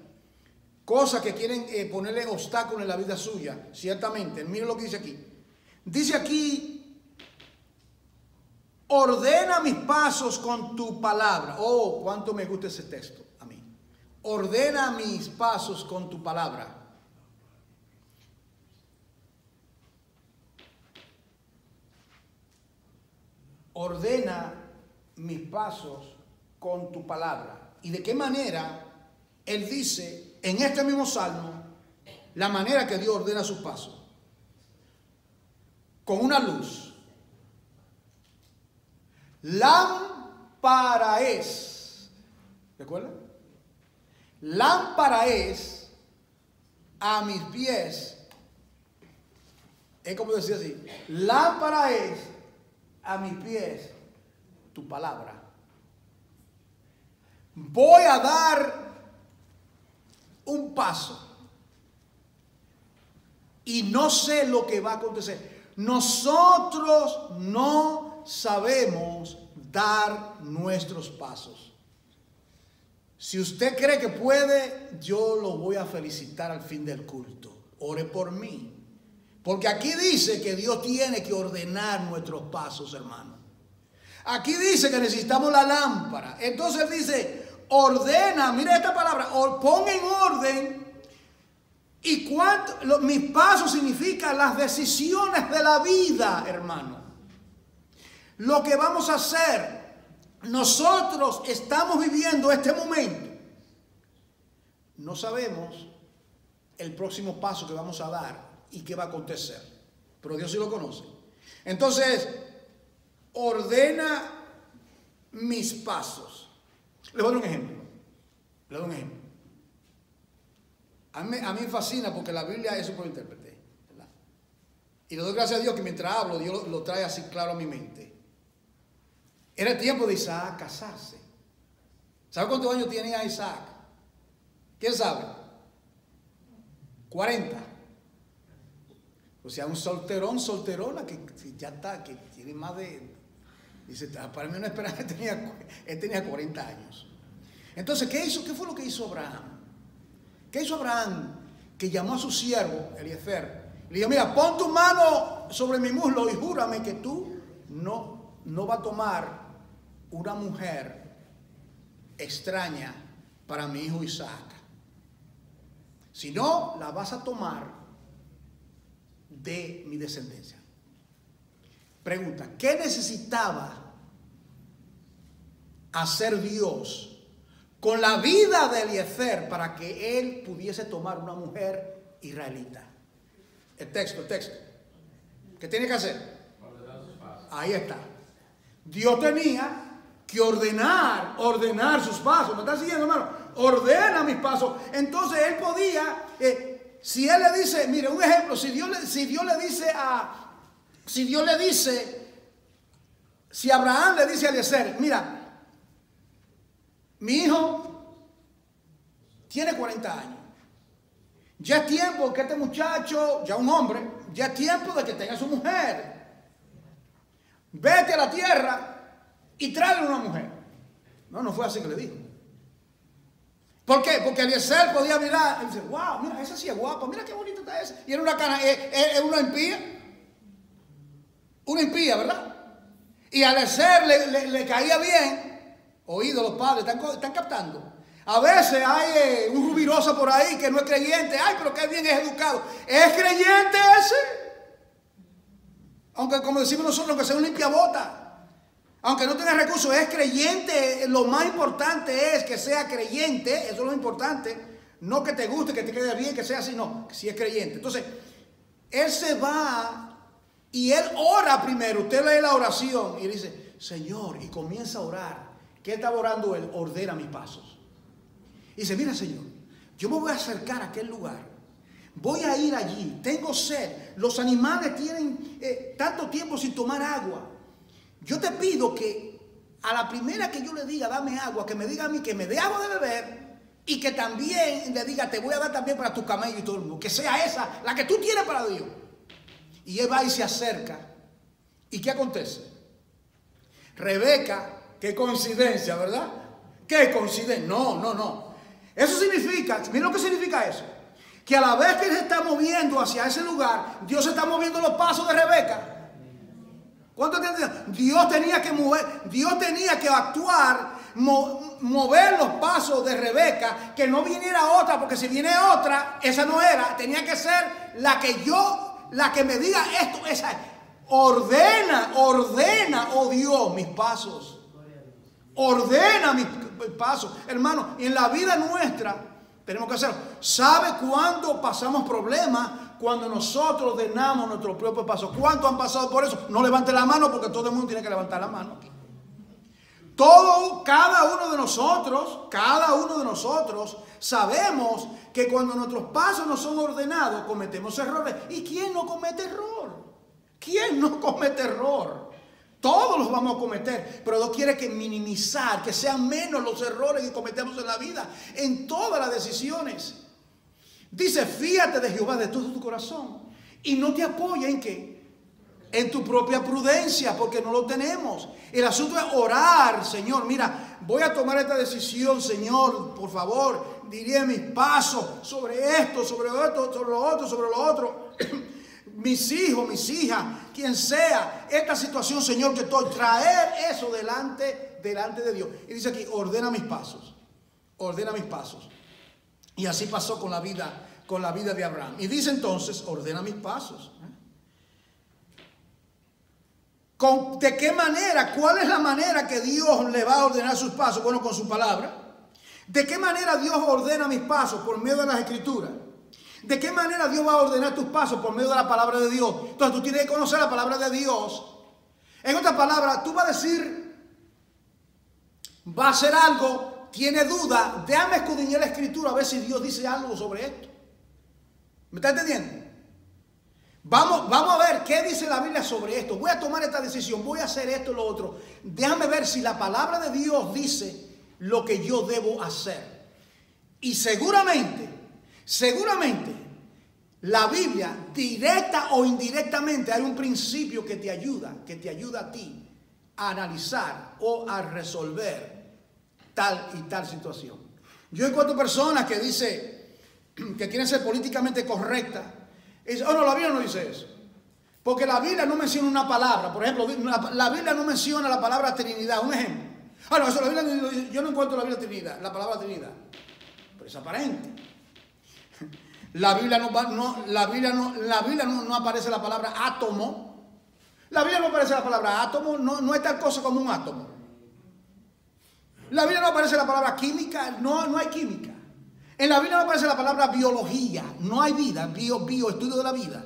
Cosas que quieren ponerle obstáculos en la vida suya. Ciertamente, mire lo que dice aquí. Dice aquí, ordena mis pasos con tu palabra. Oh, cuánto me gusta ese texto a mí. Ordena mis pasos con tu palabra. Ordena mis pasos con tu palabra. ¿Y de qué manera? Él dice en este mismo salmo la manera que Dios ordena sus pasos. Con una luz. Lámpara es. ¿Recuerdan? Lámpara es a mis pies. Es como decía así. Lámpara es a mis pies tu palabra. Voy a dar un paso y no sé lo que va a acontecer. Nosotros no sabemos dar nuestros pasos. Si usted cree que puede, yo lo voy a felicitar al fin del culto. Ore por mí. Porque aquí dice que Dios tiene que ordenar nuestros pasos, hermano. Aquí dice que necesitamos la lámpara. Entonces dice, ordena, mira esta palabra, pon en orden. Y mis pasos significan las decisiones de la vida, hermano. Lo que vamos a hacer. Nosotros estamos viviendo este momento. No sabemos el próximo paso que vamos a dar y qué va a acontecer. Pero Dios sí lo conoce. Entonces, ordena mis pasos. Le voy a dar un ejemplo. A mí me fascina porque la Biblia es súper intérprete, ¿verdad? Y le doy gracias a Dios que mientras hablo, Dios lo trae así claro a mi mente. Era el tiempo de Isaac casarse. ¿Sabe cuántos años tenía Isaac? ¿Quién sabe? 40. O sea, un solterona que ya está, que tiene más de... Dice, para mí una esperanza, él tenía 40 años. Entonces, ¿qué hizo? ¿Qué fue lo que hizo Abraham? ¿Qué hizo Abraham? Que llamó a su siervo, Eliezer. Le dijo, mira, pon tu mano sobre mi muslo y júrame que tú no vas a tomar una mujer extraña para mi hijo Isaac. Si no, la vas a tomar de mi descendencia. Pregunta, ¿qué necesitaba hacer Dios con la vida de Eliezer para que él pudiese tomar una mujer israelita? El texto. ¿Qué tiene que hacer? Ahí está. Dios tenía que ordenar sus pasos. ¿Me está siguiendo, hermano? Ordena mis pasos. Entonces él podía, si él le dice, mire, un ejemplo, si Abraham le dice a Eliezer, mira, mi hijo tiene 40 años. Ya es tiempo que este muchacho, ya un hombre, ya es tiempo de que tenga su mujer. Vete a la tierra y tráele una mujer. No fue así que le dijo. ¿Por qué? Porque Eliezer podía mirar y dice, wow, mira, esa sí es guapa, mira qué bonita está esa. Y era una impía. Una impía, ¿verdad? Y a Eliezer le caía bien. Oído, los padres, están captando. A veces hay un rubiroso por ahí que no es creyente. Ay, pero qué bien es educado. ¿Es creyente ese? Aunque como decimos nosotros, que sea un limpiabota. Aunque no tenga recursos, es creyente. Lo más importante es que sea creyente. Eso es lo importante. No que te guste, que te quede bien, que sea así. No, que si es creyente. Entonces, él se va y él ora primero. Usted lee la oración y dice, Señor, y comienza a orar. ¿Qué estaba orando él? Ordena mis pasos. Y dice, mira, Señor, yo me voy a acercar a aquel lugar. Voy a ir allí. Tengo sed. Los animales tienen tanto tiempo sin tomar agua. Yo te pido que a la primera que yo le diga, dame agua, que me diga a mí que me dé agua de beber y que también le diga, te voy a dar también para tu camello y todo el mundo. Que sea esa, la que tú tienes para Dios. Y él va y se acerca. ¿Y qué acontece? Rebeca, qué coincidencia, ¿verdad? ¿Qué coincidencia? No. Eso significa, mira lo que significa eso. Que a la vez que él se está moviendo hacia ese lugar, Dios está moviendo los pasos de Rebeca. ¿Cuánto entienden? Dios tenía que mover, Dios tenía que actuar, mover los pasos de Rebeca, que no viniera otra, porque si viene otra, esa no era, tenía que ser la que me diga esto, esa. Ordena, oh Dios, mis pasos. Ordena mis pasos. Hermano, y en la vida nuestra tenemos que hacerlo. ¿Sabe cuándo pasamos problemas? Cuando nosotros ordenamos nuestros propios pasos. ¿Cuántos han pasado por eso? No levante la mano porque todo el mundo tiene que levantar la mano. Cada uno de nosotros sabemos que cuando nuestros pasos no son ordenados, cometemos errores. ¿Y quién no comete error? ¿Quién no comete error? Todos los vamos a cometer, pero Dios quiere que minimizar, que sean menos los errores que cometemos en la vida, en todas las decisiones. Dice, fíate de Jehová de todo tu corazón y no te apoya en qué, en tu propia prudencia, porque no lo tenemos. El asunto es orar, Señor, mira, voy a tomar esta decisión, Señor, por favor, diré mis pasos sobre esto, sobre lo otro. Mis hijos, mis hijas, quien sea, esta situación, Señor, que estoy, traer eso delante de Dios. Y dice aquí, ordena mis pasos. Y así pasó con la vida de Abraham. Y dice entonces, ordena mis pasos. ¿De qué manera? ¿Cuál es la manera que Dios le va a ordenar sus pasos? Bueno, con su palabra. ¿De qué manera Dios ordena mis pasos? Por medio de las Escrituras. ¿De qué manera Dios va a ordenar tus pasos? Por medio de la palabra de Dios. Entonces tú tienes que conocer la palabra de Dios. En otras palabras, tú vas a decir, va a hacer algo, tiene duda, déjame escudriñar la Escritura a ver si Dios dice algo sobre esto. ¿Me está entendiendo? Vamos a ver qué dice la Biblia sobre esto. Voy a tomar esta decisión, voy a hacer esto y lo otro. Déjame ver si la palabra de Dios dice lo que yo debo hacer. Y seguramente, la Biblia, directa o indirectamente, hay un principio que te ayuda a ti a analizar o a resolver tal y tal situación. Yo encuentro personas que dicen que quieren ser políticamente correctas y dicen, oh no, la Biblia no dice eso. Porque la Biblia no menciona una palabra. Por ejemplo, la Biblia no menciona la palabra Trinidad. Un ejemplo. Ah, no, eso la Biblia, yo no encuentro la Biblia Trinidad, la palabra Trinidad. Pero es aparente. La Biblia no aparece la palabra átomo. La Biblia no aparece la palabra átomo, no es tal cosa como un átomo. La Biblia no aparece la palabra química, no hay química. En la Biblia no aparece la palabra biología, no hay vida, estudio de la vida.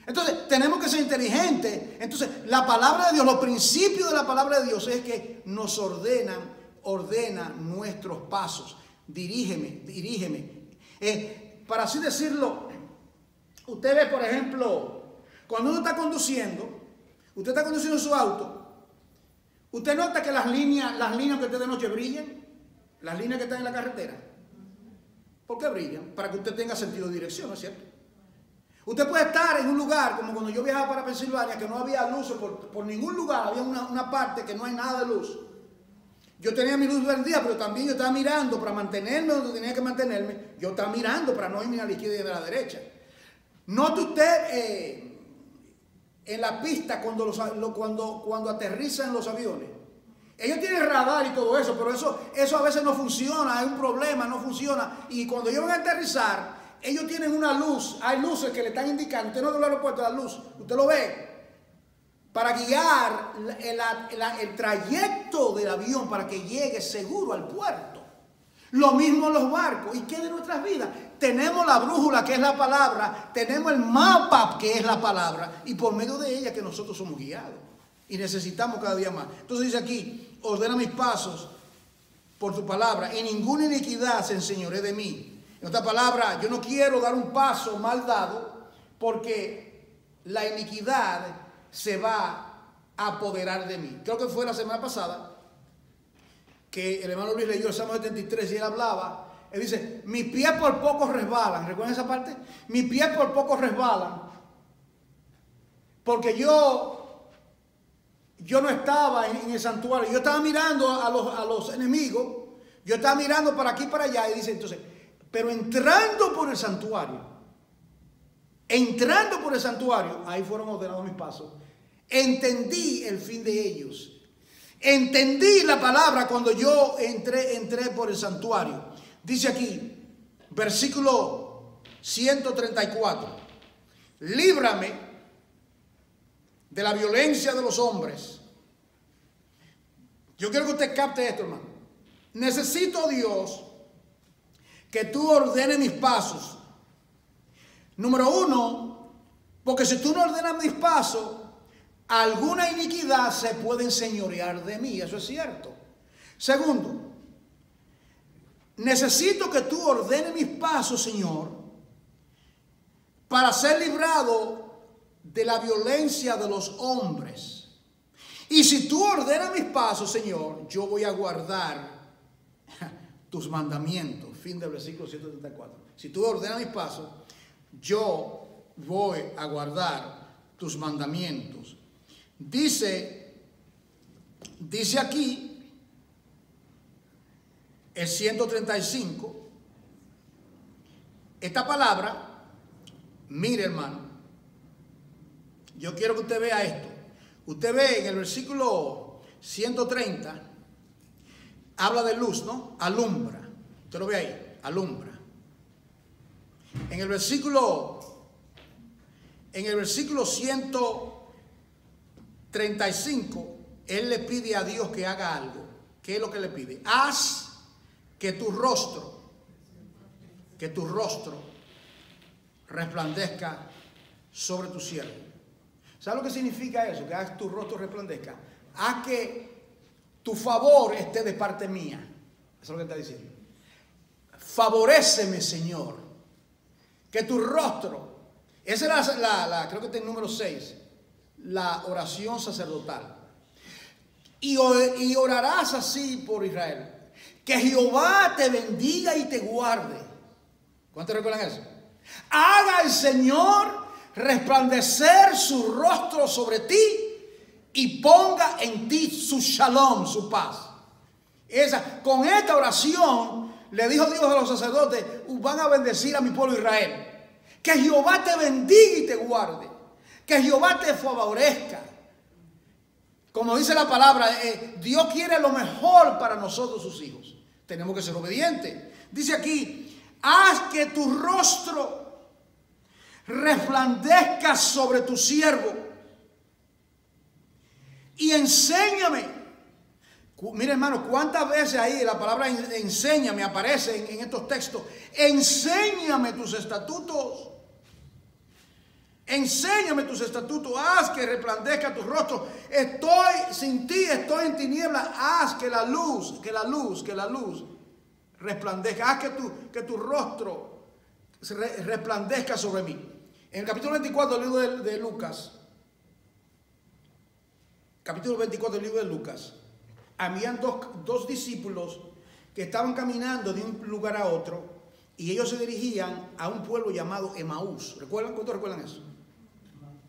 Entonces, tenemos que ser inteligentes. Entonces, la palabra de Dios, los principios de la palabra de Dios es que nos ordena nuestros pasos. Dirígeme. Para así decirlo, usted ve, por ejemplo, cuando uno está conduciendo su auto, usted nota que las líneas que usted de noche brillan, las líneas que están en la carretera. ¿Por qué brillan? Para que usted tenga sentido de dirección, ¿no es cierto? Usted puede estar en un lugar, como cuando yo viajaba para Pensilvania, que no había luz por ningún lugar, había una parte que no hay nada de luz. Yo tenía mi luz del día, pero también yo estaba mirando para mantenerme donde tenía que mantenerme. Yo estaba mirando para no irme a la izquierda y a la derecha. Note usted en la pista cuando aterrizan los aviones. Ellos tienen radar y todo eso, pero eso a veces no funciona, hay un problema, no funciona. Y cuando ellos van a aterrizar, ellos tienen una luz, hay luces que le están indicando. Usted no ve el aeropuerto, la luz, usted lo ve. Para guiar el trayecto del avión para que llegue seguro al puerto. Lo mismo los barcos. ¿Y qué de nuestras vidas? Tenemos la brújula, que es la palabra, tenemos el mapa, que es la palabra, y por medio de ella que nosotros somos guiados. Y necesitamos cada día más. Entonces dice aquí, ordena mis pasos por tu palabra, y ninguna iniquidad se enseñoree de mí. En otra palabra, yo no quiero dar un paso mal dado, porque la iniquidad se va a apoderar de mí. Creo que fue la semana pasada que el hermano Luis leyó el Salmo 73 y él hablaba. Él dice, mis pies por poco resbalan. ¿Recuerdan esa parte? Mis pies por poco resbalan. Porque yo no estaba en el santuario. Yo estaba mirando a los enemigos. Yo estaba mirando para aquí y para allá. Y dice entonces, pero entrando por el santuario, ahí fueron ordenados mis pasos. Entendí el fin de ellos. Entendí la palabra cuando yo entré por el santuario. Dice aquí, versículo 134. Líbrame de la violencia de los hombres. Yo quiero que usted capte esto, hermano. Necesito, Dios, que tú ordenes mis pasos. Número uno, porque si tú no ordenas mis pasos, alguna iniquidad se puede enseñorear de mí. Eso es cierto. Segundo, necesito que tú ordenes mis pasos, Señor, para ser librado de la violencia de los hombres. Y si tú ordenas mis pasos, Señor, yo voy a guardar tus mandamientos. Fin del versículo 134. Si tú ordenas mis pasos, yo voy a guardar tus mandamientos. Dice aquí el 135, esta palabra, mire hermano, yo quiero que usted vea esto. Usted ve en el versículo 130, habla de luz, ¿no? Alumbra. Usted lo ve ahí, alumbra. En el versículo 135, él le pide a Dios que haga algo. ¿Qué es lo que le pide? Haz que tu rostro resplandezca sobre tu siervo. ¿Sabes lo que significa eso? Que haz tu rostro resplandezca. Haz que tu favor esté de parte mía. Eso es lo que está diciendo. Favoréceme, Señor. Que tu rostro. Esa es creo que está en número 6. La oración sacerdotal. Y orarás así por Israel. Que Jehová te bendiga y te guarde. ¿Cuántos recuerdan eso? Haga el Señor resplandecer su rostro sobre ti y ponga en ti su shalom, su paz. Con esta oración le dijo Dios a los sacerdotes, van a bendecir a mi pueblo Israel. Que Jehová te bendiga y te guarde. Que Jehová te favorezca. Como dice la palabra, Dios quiere lo mejor para nosotros sus hijos. Tenemos que ser obedientes. Dice aquí, haz que tu rostro resplandezca sobre tu siervo y enséñame. Mira hermano, cuántas veces ahí la palabra enséñame aparece en estos textos. Enséñame tus estatutos. Enséñame tus estatutos. Haz que resplandezca tu rostro. Estoy sin ti, estoy en tinieblas. Haz que la luz resplandezca. Haz que tu rostro resplandezca sobre mí. En el capítulo 24 del libro de Lucas, capítulo 24 del libro de Lucas, habían dos discípulos que estaban caminando de un lugar a otro y ellos se dirigían a un pueblo llamado Emaús. ¿Recuerdan? ¿Cuántos recuerdan eso?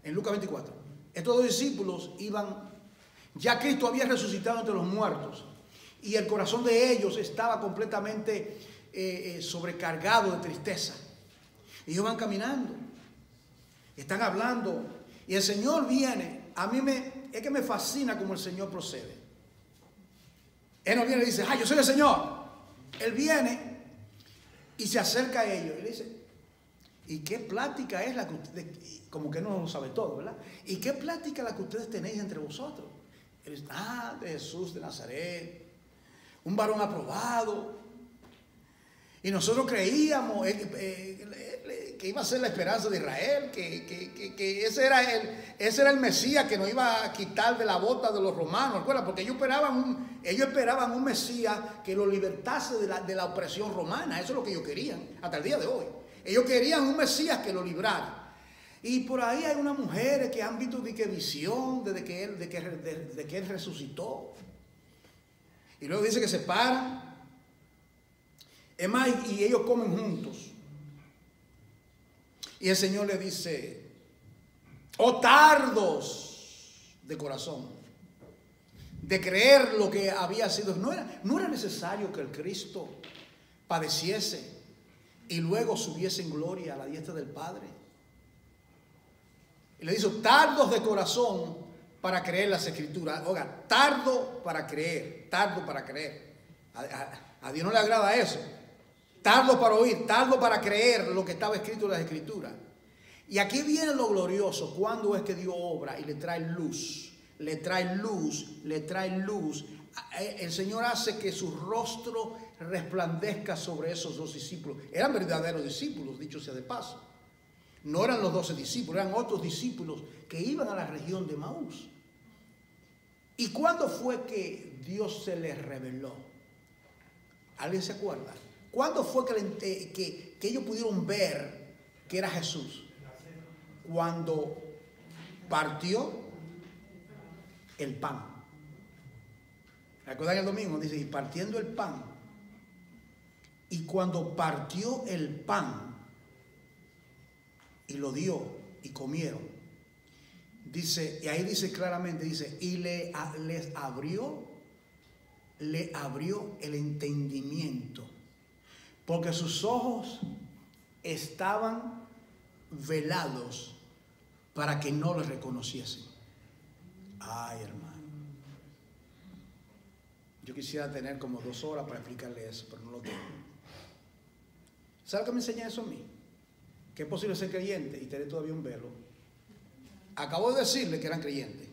En Lucas 24. Estos dos discípulos iban, ya Cristo había resucitado entre los muertos Y el corazón de ellos estaba completamente sobrecargado de tristeza. Y ellos van caminando, están hablando, y el Señor viene. Es que me fascina cómo el Señor procede. Él no viene y dice, ¡ay, yo soy el Señor! Él viene y se acerca a ellos y le dice, ¿y qué plática es la que ustedes, como que no lo sabe todo, ¿verdad? ¿Y qué plática la que ustedes tenéis entre vosotros? Él dice, de Jesús de Nazaret, un varón aprobado. Y nosotros creíamos que iba a ser la esperanza de Israel, que ese era el Mesías que nos iba a quitar de la bota de los romanos, ¿recuerda? Porque ellos esperaban un Mesías que los libertase de la opresión romana. Eso es lo que ellos querían hasta el día de hoy. Ellos querían un Mesías que lo librara. Y por ahí hay unas mujeres que han visto visión de que él resucitó. Y luego dice que se paran. Es más, y ellos comen juntos. Y el Señor le dice, oh tardos de corazón, de creer lo que había sido. No era necesario que el Cristo padeciese y luego subiese en gloria a la diestra del Padre. Y le dice, tardos de corazón para creer las Escrituras. Oiga, tardo para creer, tardo para creer. A Dios no le agrada eso. Tardo para oír, tardo para creer lo que estaba escrito en las Escrituras. Y aquí viene lo glorioso. Cuando es que Dios obra y le trae luz, le trae luz, le trae luz. El Señor hace que su rostro resplandezca sobre esos dos discípulos. Eran verdaderos discípulos, dicho sea de paso. No eran los 12 discípulos, eran otros discípulos que iban a la región de Maús. ¿Y cuándo fue que Dios se les reveló? ¿Alguien se acuerda? ¿Cuándo fue que ellos pudieron ver que era Jesús? Cuando partió el pan. ¿Recuerdan el domingo? Dice, y partiendo el pan. Y cuando partió el pan y lo dio y comieron, dice, y ahí dice claramente, dice, y le abrió el entendimiento, porque sus ojos estaban velados para que no le reconociesen. Ay, hermano, yo quisiera tener como 2 horas para explicarle eso, pero no lo tengo. ¿Sabe qué me enseña eso a mí? Que es posible ser creyente y tener todavía un velo. Acabo de decirle que eran creyentes.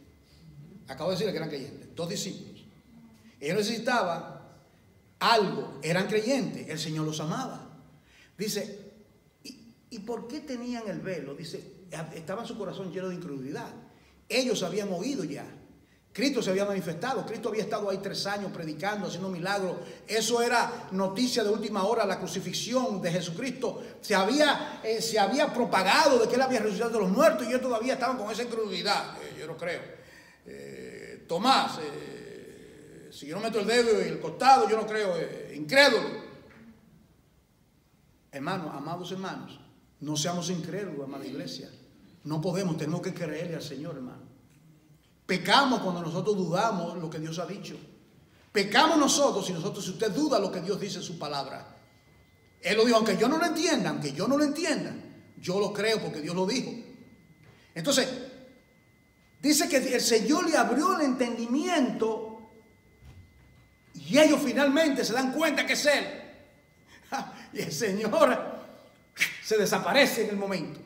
Acabo de decirle que eran creyentes. 2 discípulos. Ellos necesitaban algo. Eran creyentes. El Señor los amaba. Dice, ¿y por qué tenían el velo? Dice, estaba en su corazón lleno de incredulidad. Ellos habían oído ya. Cristo se había manifestado. Cristo había estado ahí 3 años predicando, haciendo milagros. Eso era noticia de última hora. La crucifixión de Jesucristo se había propagado de que Él había resucitado de los muertos, y ellos todavía estaban con esa incredulidad. Yo no creo. Tomás, si yo no meto el dedo en el costado, yo no creo. Incrédulo. Hermanos, amados hermanos, no seamos incrédulos, amada iglesia. No podemos, tenemos que creerle al Señor, hermano. Pecamos cuando nosotros dudamos lo que Dios ha dicho. Pecamos nosotros si usted duda lo que Dios dice en su palabra. Él lo dijo, aunque yo no lo entienda, yo lo creo porque Dios lo dijo. Entonces, dice que el Señor le abrió el entendimiento y ellos finalmente se dan cuenta que es Él. Y el Señor se desaparece en el momento.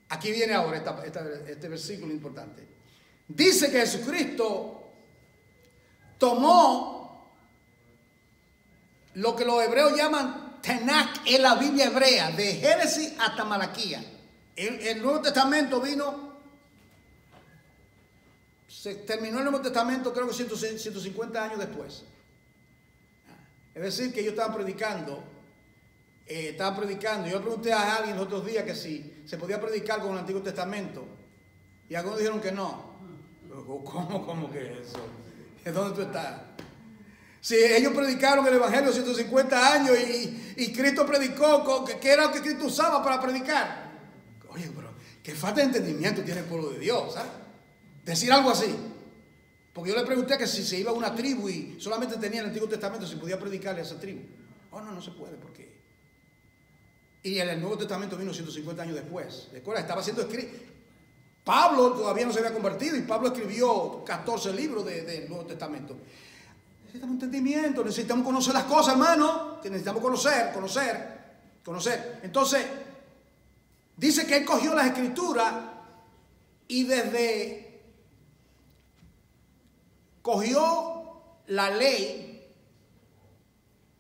Aquí viene ahora este versículo importante. Dice que Jesucristo tomó lo que los hebreos llaman Tanakh en la Biblia hebrea, de Génesis hasta Malaquía. El Nuevo Testamento se terminó el Nuevo Testamento creo que 150 años después. Es decir, que ellos estaban predicando. Yo pregunté a alguien los otros días que si se podía predicar con el Antiguo Testamento, y algunos dijeron que no. ¿Cómo que eso? ¿Dónde tú estás? Si ellos predicaron el Evangelio 150 años y Cristo predicó, ¿qué era lo que Cristo usaba para predicar? Oye, pero qué falta de entendimiento tiene el pueblo de Dios, ¿sabes? Decir algo así. Porque yo le pregunté que si se iba a una tribu y solamente tenía el Antiguo Testamento, si podía predicarle a esa tribu. Oh, no, no se puede, porque... Y el Nuevo Testamento vino 150 años después. Recuerda, estaba siendo escrito. Pablo todavía no se había convertido y Pablo escribió 14 libros del Nuevo Testamento. Necesitamos entendimiento, necesitamos conocer las cosas, hermano. Que necesitamos conocer. Entonces, dice que él cogió las escrituras y cogió la ley,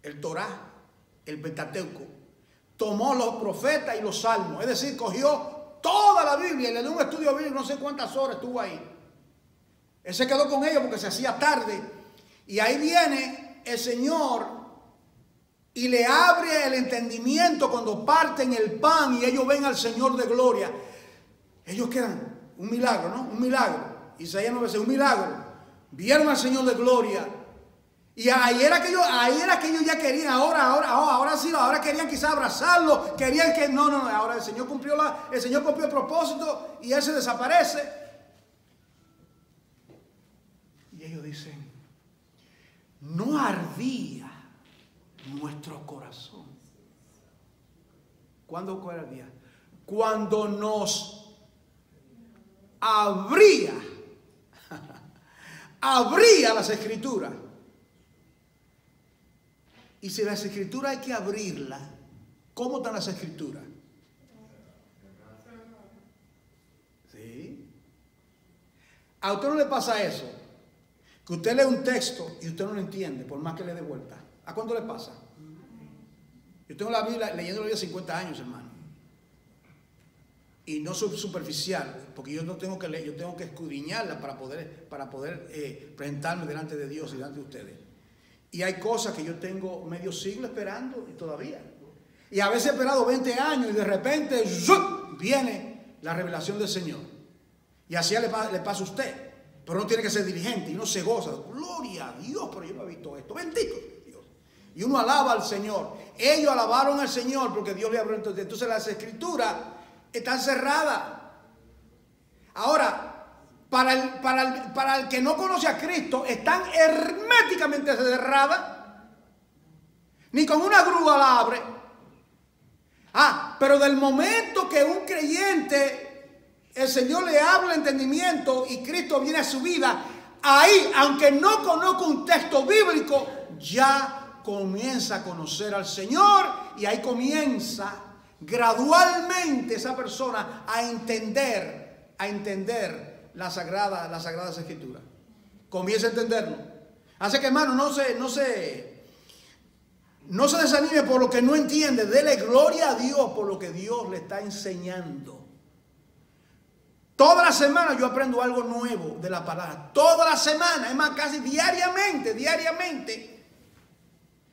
el Torá, el Pentateuco, tomó los profetas y los salmos, es decir, cogió toda la Biblia y le dio un estudio bíblico, no sé cuántas horas estuvo ahí. Él se quedó con ellos porque se hacía tarde y ahí viene el Señor y le abre el entendimiento cuando parten el pan y ellos ven al Señor de gloria. Ellos quedan, un milagro, ¿no? Un milagro. Isaías 9:6, un milagro. Vieron al Señor de gloria. Y ahí era que ellos ya querían, ahora sí, ahora querían quizás abrazarlo, querían que, no, ahora el Señor cumplió el propósito y Él se desaparece. Y ellos dicen, no ardía nuestro corazón. ¿Cuándo ardía? Cuando nos abría las escrituras. Y si las escrituras hay que abrirlas, ¿cómo están las escrituras? ¿Sí? ¿A usted no le pasa eso? Que usted lee un texto y usted no lo entiende, por más que le dé vuelta. ¿A cuánto le pasa? Yo tengo la Biblia, leyendo la Biblia 50 años, hermano. Y no soy superficial, porque yo no tengo que leer, yo tengo que escudriñarla para poder presentarme delante de Dios y delante de ustedes. Y hay cosas que yo tengo medio siglo esperando y todavía. Y a veces he esperado 20 años y de repente ¡zup!, viene la revelación del Señor. Y así le pasa a usted. Pero uno tiene que ser diligente y uno se goza. Gloria a Dios, pero yo no he visto esto. Bendito Dios. Y uno alaba al Señor. Ellos alabaron al Señor porque Dios le abrió. Entonces las escrituras están cerradas. Ahora, para el que no conoce a Cristo, están herméticamente cerradas. Ni con una grúa la abre. Pero del momento que un creyente, el Señor le habla el entendimiento y Cristo viene a su vida, ahí, aunque no conozca un texto bíblico, ya comienza a conocer al Señor y ahí comienza gradualmente esa persona a entender las sagradas escrituras. Comienza a entenderlo. Así que, hermano, no se desanime por lo que no entiende. Dele gloria a Dios por lo que Dios le está enseñando. Toda la semana yo aprendo algo nuevo de la palabra. Toda la semana, es más, casi diariamente.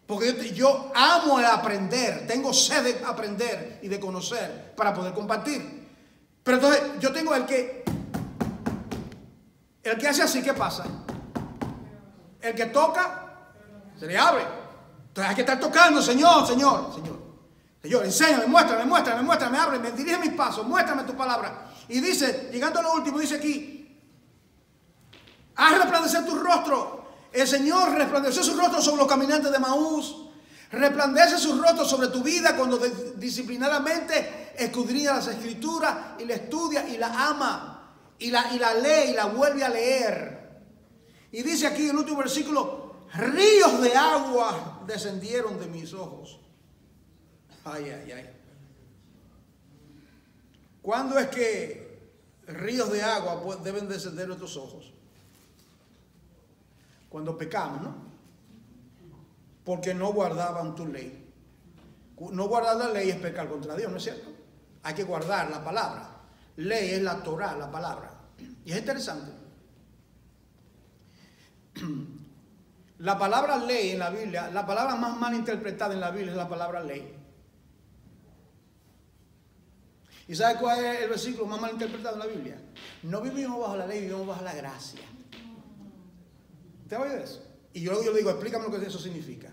Porque yo amo el aprender. Tengo sed de aprender y de conocer para poder compartir. Pero entonces yo tengo el que hace así, ¿qué pasa? El que toca, se le abre. Entonces hay que estar tocando, Señor, enséñame, muéstrame, abre, me dirige mis pasos, muéstrame tu palabra. Y dice, llegando a lo último, dice aquí, haz resplandecer tu rostro. El Señor resplandeció su rostro sobre los caminantes de Maús. Resplandece su rostro sobre tu vida cuando disciplinadamente escudriña las escrituras y la estudia y la ama. Y la lee y la vuelve a leer. Y dice aquí en el último versículo, ríos de agua descendieron de mis ojos. Ay. ¿Cuándo es que ríos de agua deben descender nuestros ojos? Cuando pecamos, ¿no? Porque no guardaban tu ley. No guardar la ley es pecar contra Dios, ¿no es cierto? Hay que guardar la palabra. Ley es la Torá, la palabra. Y es interesante. La palabra ley en la Biblia, la palabra más mal interpretada en la Biblia es la palabra ley. ¿Y sabe cuál es el versículo más mal interpretado en la Biblia? No vivimos bajo la ley, vivimos bajo la gracia. ¿Usted ha oído eso? Y yo le digo, explícame lo que eso significa.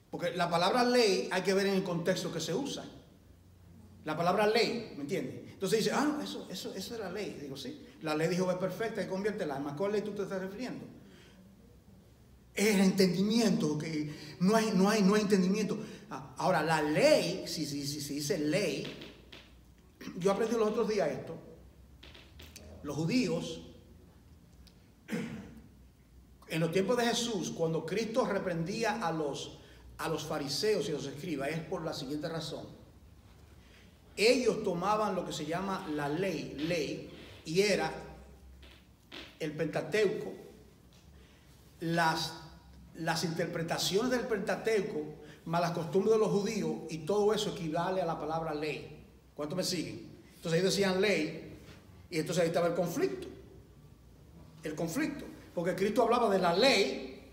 Porque la palabra ley hay que ver en el contexto que se usa. La palabra ley, ¿me entiendes? Entonces dice, no, eso es la ley. Digo, sí, la ley de Jehová es perfecta y convierte el alma. ¿A cuál ley tú te estás refiriendo? Es el entendimiento, que no hay entendimiento. Ahora, la ley, si dice ley, yo aprendí los otros días esto. Los judíos, en los tiempos de Jesús, cuando Cristo reprendía a los fariseos y a los escribas, es por la siguiente razón. Ellos tomaban lo que se llama la ley, y era el Pentateuco, las interpretaciones del Pentateuco, más las costumbres de los judíos, y todo eso equivale a la palabra ley. ¿Cuántos me siguen? Entonces ellos decían ley, y entonces ahí estaba el conflicto. Porque Cristo hablaba de la ley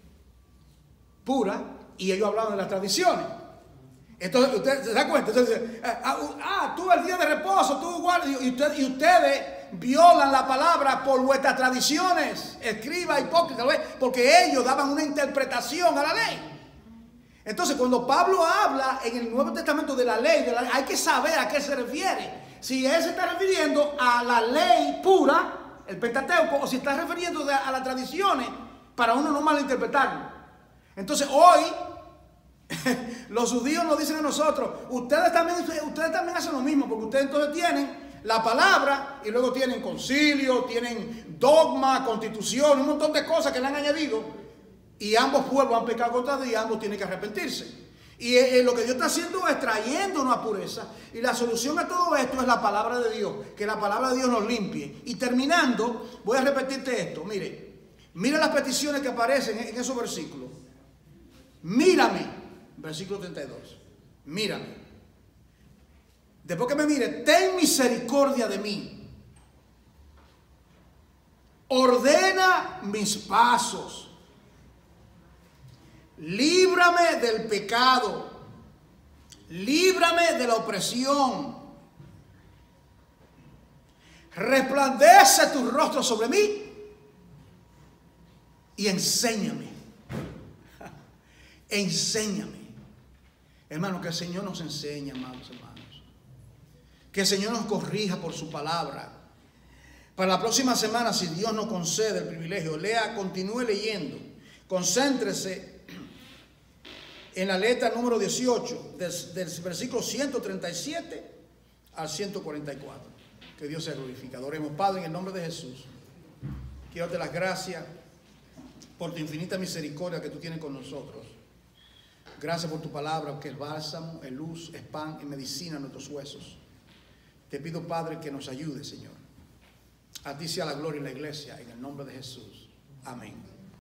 pura, y ellos hablaban de las tradiciones. Entonces, usted se da cuenta, entonces dice, tú el día de reposo, tú guardas, y ustedes violan la palabra por vuestras tradiciones, escriba, hipócrita, porque ellos daban una interpretación a la ley. Entonces, cuando Pablo habla en el Nuevo Testamento de la ley, hay que saber a qué se refiere. Si él se está refiriendo a la ley pura, el Pentateuco, o si está refiriendo a las tradiciones, para uno no malinterpretarlo. Entonces, hoy los judíos nos dicen a nosotros, ustedes también hacen lo mismo, porque ustedes entonces tienen la palabra y luego tienen concilio, tienen dogma, constitución, un montón de cosas que le han añadido, y ambos pueblos han pecado contra Dios y ambos tienen que arrepentirse. Y lo que Dios está haciendo es trayéndonos a pureza, y la solución a todo esto es la palabra de Dios, que la palabra de Dios nos limpie. Y terminando, voy a repetirte esto. Mire las peticiones que aparecen en esos versículos. Mírame. Versículo 32. Mírame. Después que me mire, ten misericordia de mí. Ordena mis pasos. Líbrame del pecado. Líbrame de la opresión. Resplandece tu rostro sobre mí y enséñame. Enséñame. Hermano, que el Señor nos enseñe, amados hermanos. Que el Señor nos corrija por su palabra. Para la próxima semana, si Dios nos concede el privilegio, continúe leyendo. Concéntrese en la letra número 18, del versículo 137 al 144. Que Dios sea glorificado. Oremos. Padre, en el nombre de Jesús, quiero darte las gracias por tu infinita misericordia que tú tienes con nosotros. Gracias por tu palabra, que es bálsamo, es luz, es pan, es medicina a nuestros huesos. Te pido, Padre, que nos ayude, Señor. A ti sea la gloria en la iglesia, en el nombre de Jesús. Amén.